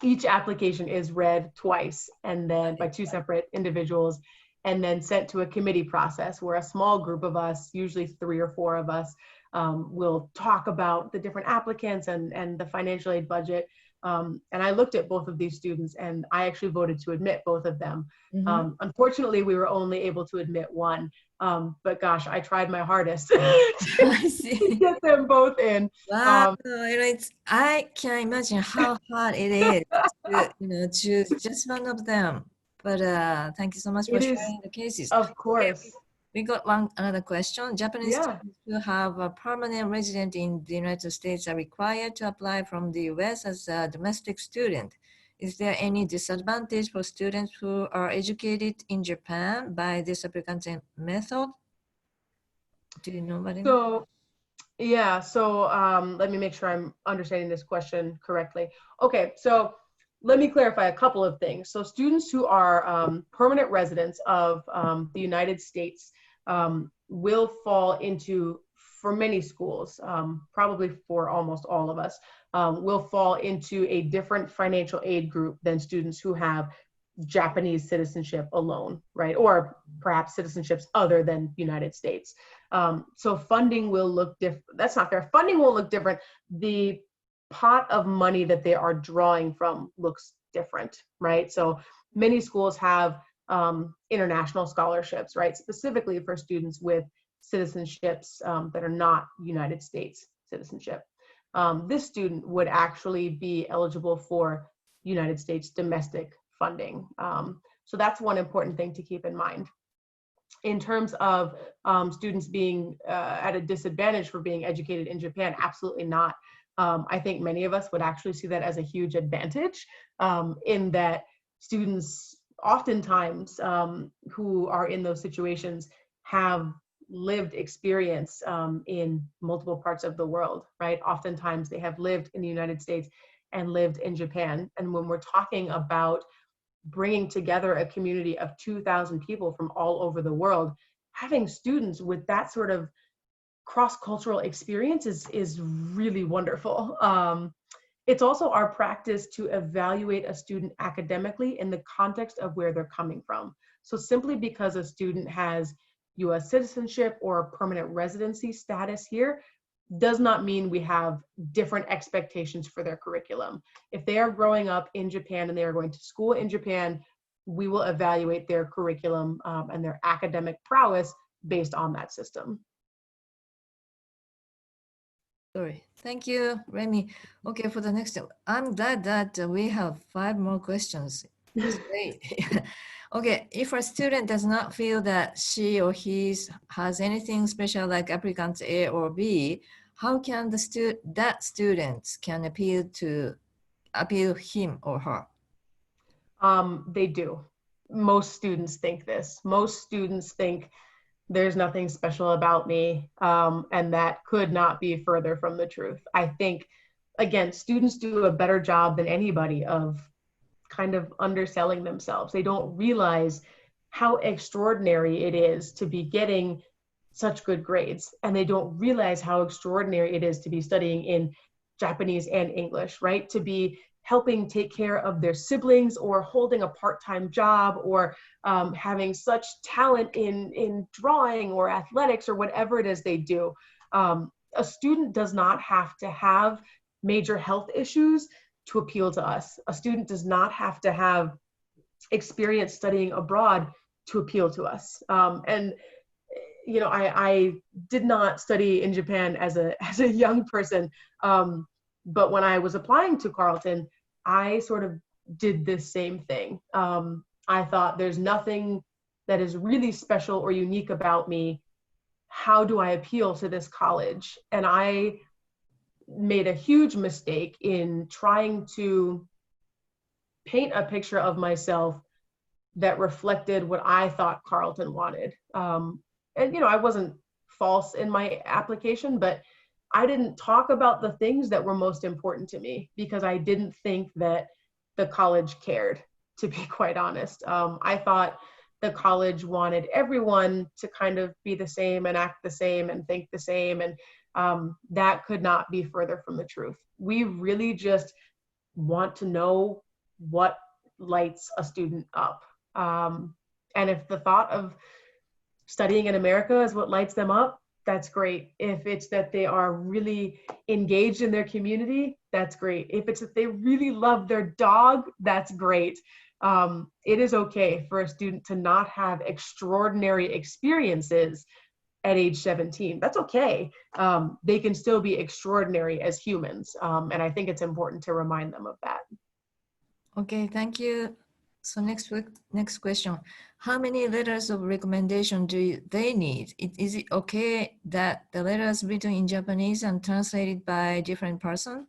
Speaker 2: each application is read twice, and then by two separate individuals, and then sent to a committee process where a small group of us, usually 3 or 4 of us, will talk about the different applicants and the financial aid budget. And I looked at both of these students, and I actually voted to admit both of them. Mm-hmm. Unfortunately, we were only able to admit one, but gosh, I tried my hardest to get them both in.
Speaker 1: Wow, I can imagine how hard it is to choose just one of them. But thank you so much for sharing the cases.
Speaker 2: Of course.
Speaker 1: Okay, we got another question. Japanese students who have a permanent resident in the United States are required to apply from the US as a domestic student. Is there any disadvantage for students who are educated in Japan by this applicant method? Do you know what I mean? So
Speaker 2: let me make sure I'm understanding this question correctly. Okay, so let me clarify a couple of things. So students who are permanent residents of the United States will fall into, for many schools, probably for almost all of us, will fall into a different financial aid group than students who have Japanese citizenship alone, right? Or perhaps citizenships other than United States. So funding will look different. That's not fair. Funding will look different. The pot of money that they are drawing from looks different, right? So many schools have international scholarships, right? Specifically for students with citizenships that are not United States citizenship. This student would actually be eligible for United States domestic funding. So that's one important thing to keep in mind. In terms of students being at a disadvantage for being educated in Japan, absolutely not. I think many of us would actually see that as a huge advantage, in that students oftentimes who are in those situations have lived experience in multiple parts of the world, right? Oftentimes they have lived in the United States and lived in Japan. And when we're talking about bringing together a community of 2,000 people from all over the world, having students with that sort of cross-cultural experience is really wonderful. It's also our practice to evaluate a student academically in the context of where they're coming from. So simply because a student has US citizenship or permanent residency status here does not mean we have different expectations for their curriculum. If they are growing up in Japan and they are going to school in Japan, we will evaluate their curriculum and their academic prowess based on that system.
Speaker 1: Sorry. Thank you, Remy. Okay, for the next, I'm glad that we have 5 more questions. It's great. Okay, if a student does not feel that she or he has anything special like applicant A or B, how can that student can appeal him or her?
Speaker 2: They do. Most students think this. Most students think there's nothing special about me, and that could not be further from the truth. I think, again, students do a better job than anybody of kind of underselling themselves. They don't realize how extraordinary it is to be getting such good grades, and they don't realize how extraordinary it is to be studying in Japanese and English, right? To be helping take care of their siblings or holding a part-time job or having such talent in drawing or athletics or whatever it is they do. A student does not have to have major health issues to appeal to us. A student does not have to have experience studying abroad to appeal to us. And you know, I did not study in Japan as a young person, but when I was applying to Carleton, I sort of did this same thing. I thought there's nothing that is really special or unique about me. How do I appeal to this college? And I made a huge mistake in trying to paint a picture of myself that reflected what I thought Carleton wanted. And you know, I wasn't false in my application, but I didn't talk about the things that were most important to me because I didn't think that the college cared, to be quite honest. I thought the college wanted everyone to kind of be the same and act the same and think the same, and that could not be further from the truth. We really just want to know what lights a student up. And if the thought of studying in America is what lights them up, that's great. If it's that they are really engaged in their community, that's great. If it's that they really love their dog, that's great. It is okay for a student to not have extraordinary experiences at age 17. That's okay. They can still be extraordinary as humans. And I think it's important to remind them of that.
Speaker 1: Okay, thank you. So next question. How many letters of recommendation do they need? Is it okay that the letters written in Japanese and translated by a different person?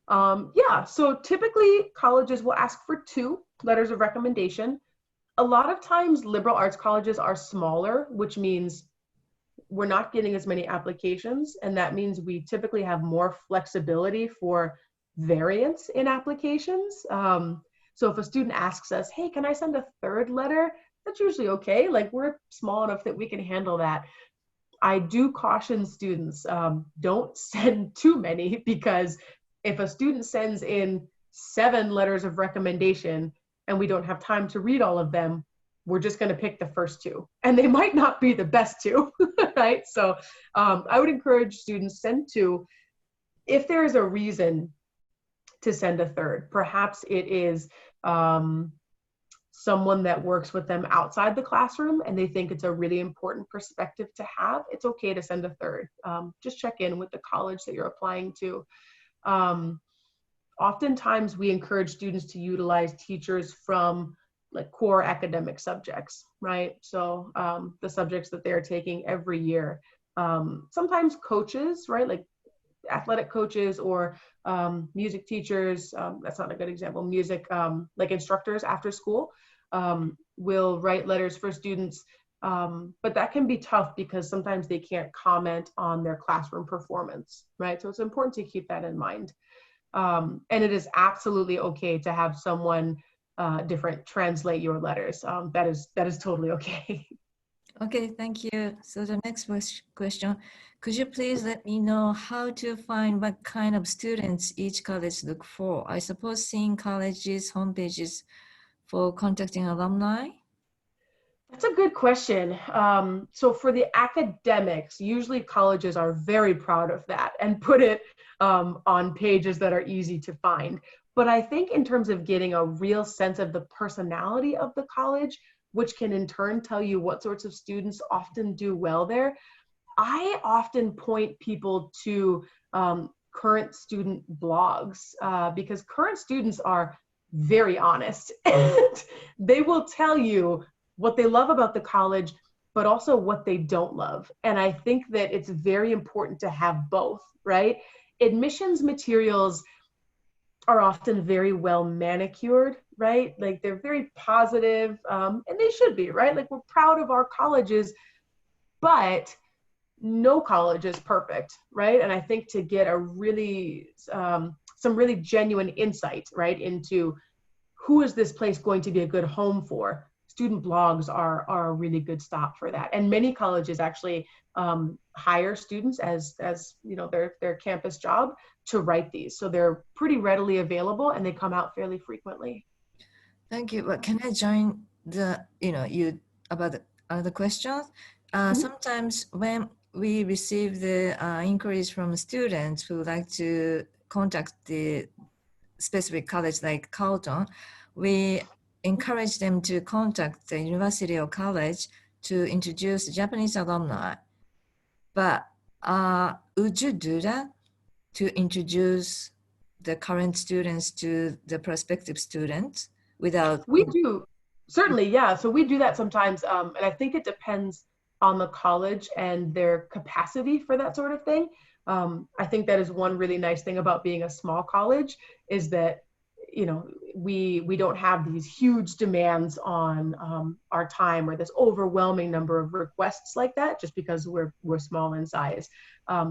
Speaker 2: Yeah, so typically colleges will ask for 2 letters of recommendation. A lot of times liberal arts colleges are smaller, which means we're not getting as many applications. And that means we typically have more flexibility for variance in applications. So if a student asks us, hey, can I send a third letter? That's usually okay. Like, we're small enough that we can handle that. I do caution students, don't send too many, because if a student sends in 7 letters of recommendation and we don't have time to read all of them, we're just going to pick the first 2, and they might not be the best 2, right? So I would encourage students, send 2. If there is a reason to send a third, perhaps it is someone that works with them outside the classroom and they think it's a really important perspective to have, it's okay to send a third. Just check in with the college that you're applying to. Oftentimes we encourage students to utilize teachers from like core academic subjects, right? So the subjects that they're taking every year. Sometimes coaches, right? Like athletic coaches or music teachers, that's not a good example, music, like instructors after school will write letters for students, but that can be tough because sometimes they can't comment on their classroom performance, right? So it's important to keep that in mind. And it is absolutely okay to have someone different translate your letters. That is totally okay.
Speaker 1: Okay, thank you. So the next question, could you please let me know how to find what kind of students each college look for? I suppose seeing colleges' homepages for contacting alumni?
Speaker 2: That's a good question. So for the academics, usually colleges are very proud of that and put it on pages that are easy to find. But I think in terms of getting a real sense of the personality of the college, which can in turn tell you what sorts of students often do well there, I often point people to current student blogs because current students are very honest and they will tell you what they love about the college, but also what they don't love. And I think that it's very important to have both, right? Admissions materials are often very well manicured, right? Like they're very positive, and they should be, right? Like we're proud of our colleges, but no college is perfect, right? And I think to get a really, some really genuine insight, right, into who is this place going to be a good home for, student blogs are a really good stop for that. And many colleges actually hire students as you know, their campus job to write these. So they're pretty readily available and they come out fairly frequently.
Speaker 1: Thank you. But can I join the, you about the other questions? Sometimes when we receive the inquiries from students who would like to contact the specific college like Carleton, we encourage them to contact the university or college to introduce Japanese alumni. But would you do that to introduce the current students to the prospective students without?
Speaker 2: We do, certainly, yeah. So we do that sometimes, and I think it depends on the college and their capacity for that sort of thing. I think that is one really nice thing about being a small college is that, you know, we don't have these huge demands on our time or this overwhelming number of requests like that just because we're small in size.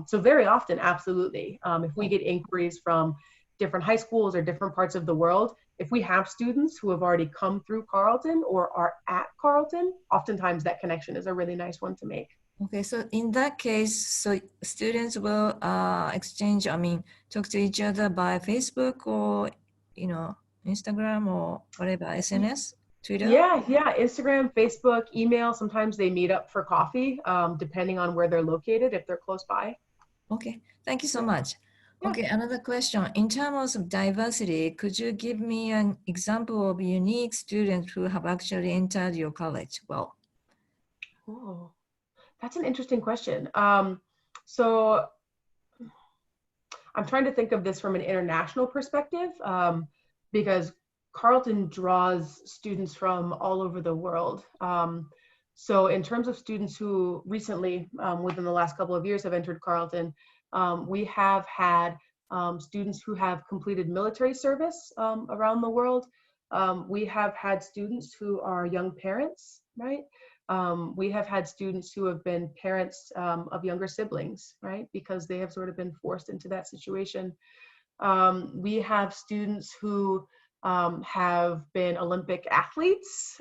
Speaker 2: So very often, absolutely, if we get inquiries from different high schools or different parts of the world, if we have students who have already come through Carleton or are at Carleton, oftentimes that connection is a really nice one to make.
Speaker 1: Okay, so in that case, so students will exchange, talk to each other by Facebook or, Instagram or whatever, SNS, Twitter?
Speaker 2: Yeah, Instagram, Facebook, email. Sometimes they meet up for coffee, depending on where they're located, if they're close by.
Speaker 1: Okay, thank you so much.
Speaker 2: Yeah.
Speaker 1: Okay, another question. In terms of diversity, could you give me an example of unique students who have actually entered your college? Well,
Speaker 2: oh, that's an interesting question. So I'm trying to think of this from an international perspective, because Carleton draws students from all over the world. So in terms of students who recently, within the last couple of years, have entered Carleton, we have had students who have completed military service around the world. We have had students who are young parents, right? We have had students who have been parents of younger siblings, right? Because they have sort of been forced into that situation. We have students who have been Olympic athletes,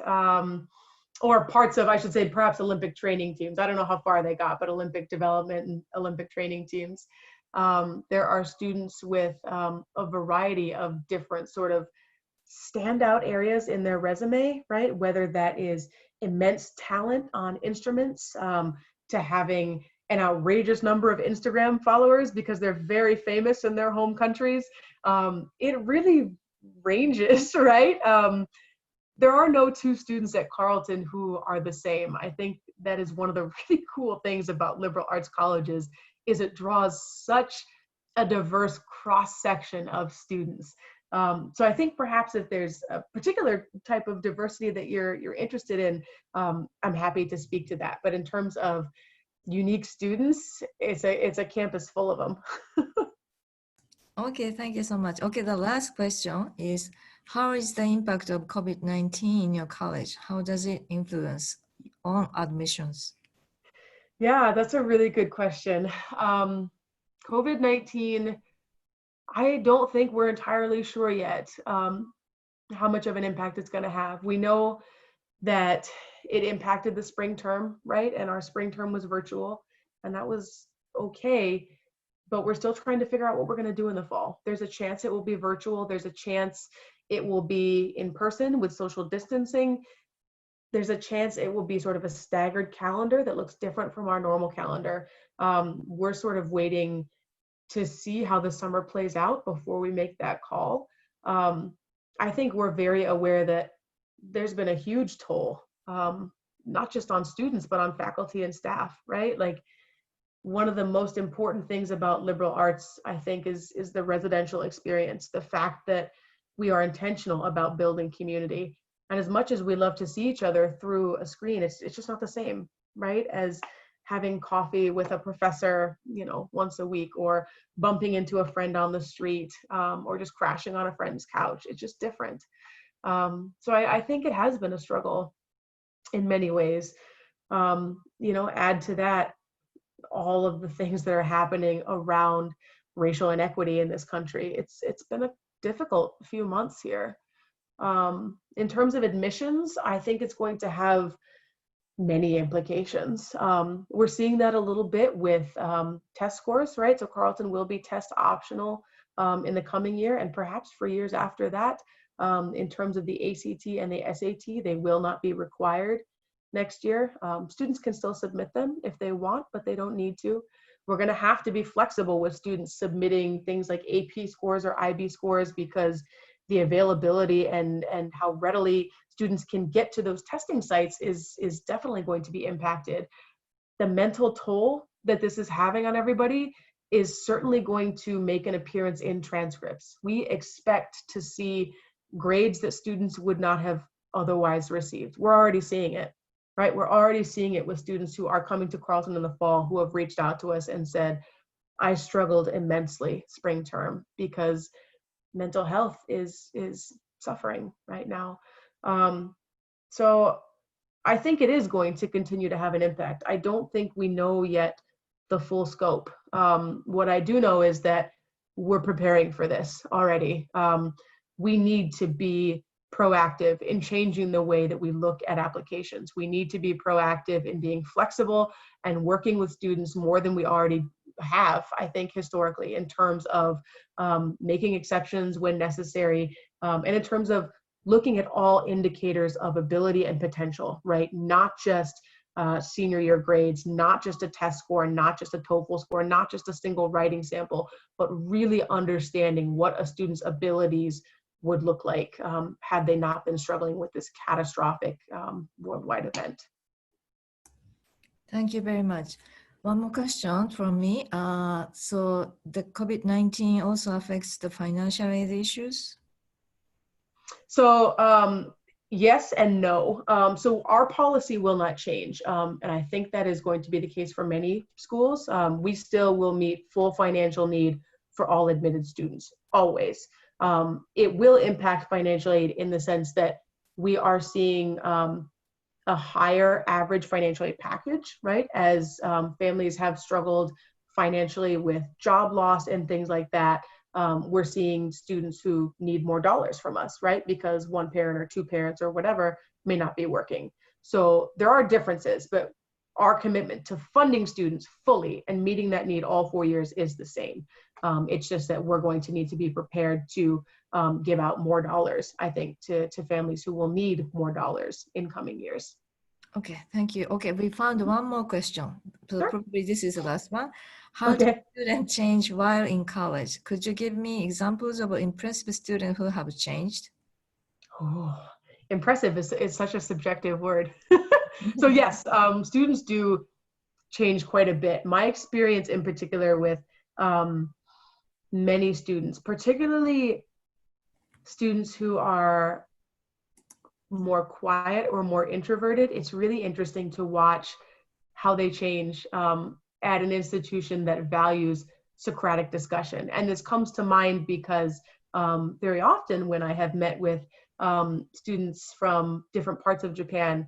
Speaker 2: or parts of, I should say, perhaps Olympic training teams. I don't know how far they got, but Olympic development and Olympic training teams. There are students with a variety of different sort of standout areas in their resume, right? Whether that is immense talent on instruments, to having an outrageous number of Instagram followers because they're very famous in their home countries. It really ranges, right? There are no two students at Carleton who are the same. I think that is one of the really cool things about liberal arts colleges is it draws such a diverse cross-section of students. So I think perhaps if there's a particular type of diversity that you're interested in, I'm happy to speak to that. But in terms of unique students, it's a campus full of them.
Speaker 1: Okay, thank you so much. Okay, the last question is, how is the impact of COVID-19 in your college? How does it influence on admissions?
Speaker 2: Yeah, that's a really good question. COVID-19, I don't think we're entirely sure yet how much of an impact it's going to have. We know that it impacted the spring term, right? And our spring term was virtual, and that was okay. But we're still trying to figure out what we're going to do in the fall. There's a chance it will be virtual. There's a chance it will be in person with social distancing. There's a chance it will be sort of a staggered calendar that looks different from our normal calendar. We're sort of waiting to see how the summer plays out before we make that call. I think we're very aware that there's been a huge toll, not just on students, but on faculty and staff, right? Like, one of the most important things about liberal arts, I think, is the residential experience, the fact that we are intentional about building community. And as much as we love to see each other through a screen, it's just not the same, right? As having coffee with a professor, once a week, or bumping into a friend on the street, or just crashing on a friend's couch. It's just different. So I think it has been a struggle in many ways. Add to that all of the things that are happening around racial inequity in this country. It's been a difficult few months here. In terms of admissions, I think it's going to have many implications. We're seeing that a little bit with test scores, right? So Carleton will be test optional in the coming year, and perhaps for years after that. In terms of the ACT and the SAT, they will not be required next year. Students can still submit them if they want, but they don't need to. We're going to have to be flexible with students submitting things like AP scores or IB scores, because the availability and how readily students can get to those testing sites is definitely going to be impacted. The mental toll that this is having on everybody is certainly going to make an appearance in transcripts. We expect to see grades that students would not have otherwise received. We're already seeing it. Right, we're already seeing it with students who are coming to Carleton in the fall who have reached out to us and said, I struggled immensely spring term because mental health is suffering right now. So I think it is going to continue to have an impact. I don't think we know yet the full scope. What I do know is that we're preparing for this already. We need to be proactive in changing the way that we look at applications. We need to be proactive in being flexible and working with students more than we already have, I think, historically, in terms of making exceptions when necessary, and in terms of looking at all indicators of ability and potential, right? Not just senior year grades, not just a test score, not just a TOEFL score, not just a single writing sample, but really understanding what a student's abilities would look like had they not been struggling with this catastrophic worldwide event.
Speaker 1: Thank you very much. One more question from me. So the COVID-19 also affects the financial aid issues?
Speaker 2: So yes and no. So our policy will not change. And I think that is going to be the case for many schools. We still will meet full financial need for all admitted students, always. It will impact financial aid in the sense that we are seeing a higher average financial aid package, right? As families have struggled financially with job loss and things like that. we're seeing students who need more dollars from us, right? Because one parent or two parents or whatever may not be working. So there are differences, but our commitment to funding students fully and meeting that need all 4 years is the same. It's just that we're going to need to be prepared to give out more dollars, I think, to families who will need more dollars in coming years.
Speaker 1: Okay, thank you. Okay, we found one more question. So
Speaker 2: Sure.
Speaker 1: probably this is the last one. How do students change while in college? Could you give me examples of impressive students who have changed?
Speaker 2: Oh, impressive is such a subjective word. So yes, students do change quite a bit. My experience in particular with many students, particularly students who are more quiet or more introverted, it's really interesting to watch how they change at an institution that values Socratic discussion. And this comes to mind because very often when I have met with students from different parts of Japan,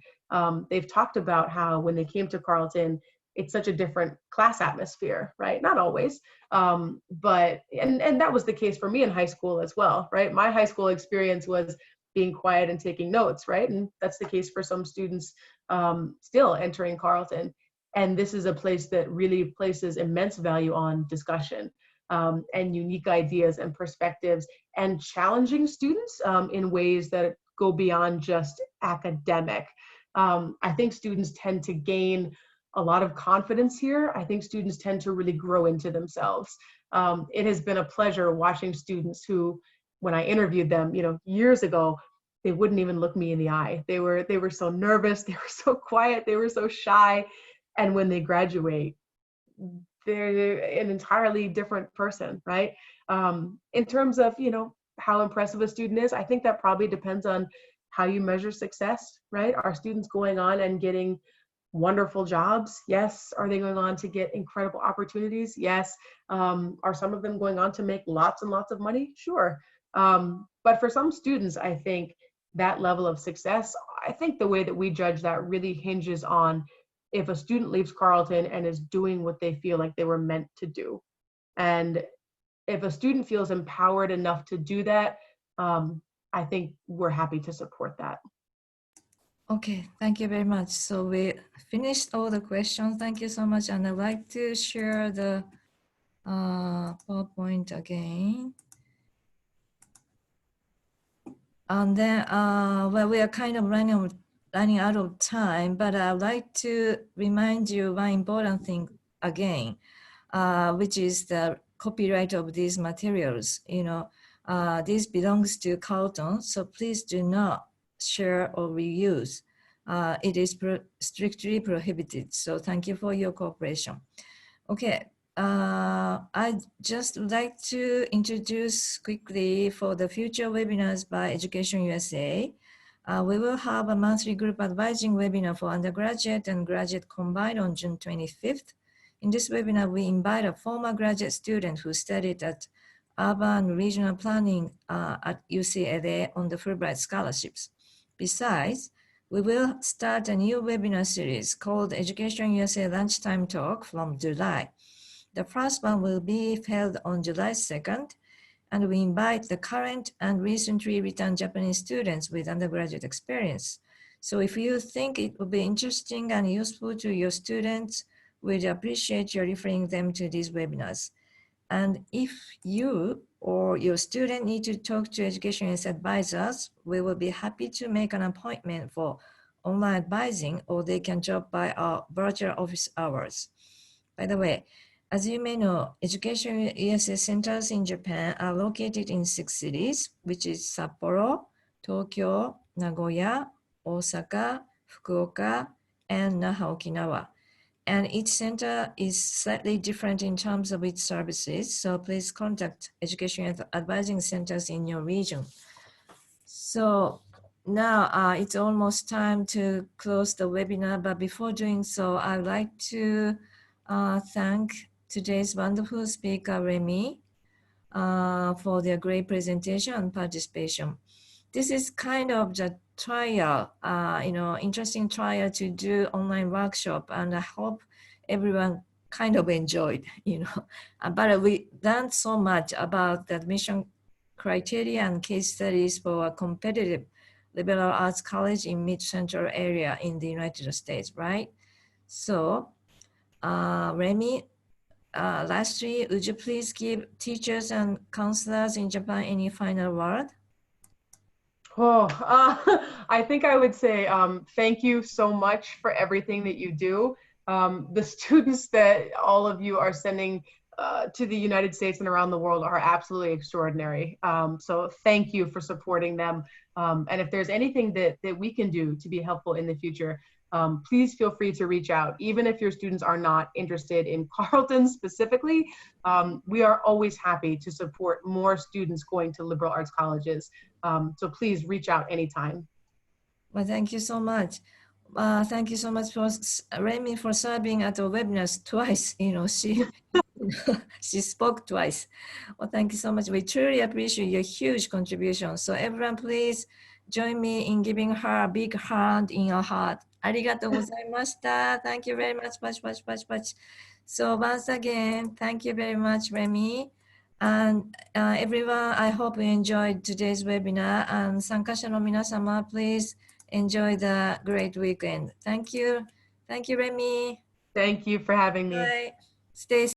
Speaker 2: they've talked about how when they came to Carleton, it's such a different class atmosphere, right? Not always, but that was the case for me in high school as well, right? My high school experience was being quiet and taking notes, right? And that's the case for some students still entering Carleton. And this is a place that really places immense value on discussion and unique ideas and perspectives and challenging students in ways that go beyond just academic. I think students tend to gain a lot of confidence here. I think students tend to really grow into themselves. It has been a pleasure watching students who, when I interviewed them, years ago, they wouldn't even look me in the eye. They were so nervous, they were so quiet, they were so shy. And when they graduate, they're an entirely different person, right? In terms of, how impressive a student is, I think that probably depends on how you measure success, right? Are students going on and getting wonderful jobs? Yes. Are they going on to get incredible opportunities? Yes. Are some of them going on to make lots and lots of money? Sure. But for some students, I think that level of success, I think the way that we judge that really hinges on if a student leaves Carleton and is doing what they feel like they were meant to do. And if a student feels empowered enough to do that, I think we're happy to support that.
Speaker 1: Okay, thank you very much. So we finished all the questions. Thank you so much. And I'd like to share the PowerPoint again. And then, well, we are kind of running out of time, but I'd like to remind you one important thing again, which is the copyright of these materials. This belongs to Carleton, so please do not share or reuse. It is strictly prohibited. So thank you for your cooperation. Okay, I'd just like to introduce quickly for the future webinars by EducationUSA. We will have a monthly group advising webinar for undergraduate and graduate combined on June 25th. In this webinar, we invite a former graduate student who studied at Urban Regional Planning at UCLA on the Fulbright scholarships. Besides, we will start a new webinar series called EducationUSA Lunchtime Talk from July. The first one will be held on July 2nd, and we invite the current and recently returned Japanese students with undergraduate experience. So if you think it would be interesting and useful to your students, we'd appreciate your referring them to these webinars. And if you or your student need to talk to EducationUSA advisors, we will be happy to make an appointment for online advising, or they can drop by our virtual office hours. By the way, as you may know, EducationUSA centers in Japan are located in 6 cities, which is Sapporo, Tokyo, Nagoya, Osaka, Fukuoka, and Naha, Okinawa. And each center is slightly different in terms of its services, so please contact education advising centers in your region. So now it's almost time to close the webinar, but before doing so, I'd like to thank today's wonderful speaker, Rhemi, for their great presentation and participation. This is kind of the trial, interesting trial to do online workshop, and I hope everyone kind of enjoyed, but we learned so much about the admission criteria and case studies for a competitive liberal arts college in mid-central area in the United States, right? So, Rhemi, lastly, would you please give teachers and counselors in Japan any final word?
Speaker 2: Oh, I think I would say thank you so much for everything that you do. The students that all of you are sending to the United States and around the world are absolutely extraordinary. So thank you for supporting them. And if there's anything that we can do to be helpful in the future, please feel free to reach out. Even if your students are not interested in Carleton specifically, we are always happy to support more students going to liberal arts colleges. So please reach out anytime.
Speaker 1: Well, thank you so much. Thank you so much for Rhemi for serving at the webinars twice. She spoke twice. Well, thank you so much. We truly appreciate your huge contribution. So everyone, please join me in giving her a big hand in your heart. ありがとうございました。Thank you very much. Much, much, much, much. So once again, thank you very much, Rhemi. And everyone, I hope you enjoyed today's webinar. And 参加者の皆様, please enjoy the great weekend. Thank you. Thank you, Rhemi.
Speaker 2: Thank you for having me.
Speaker 1: Bye. Stay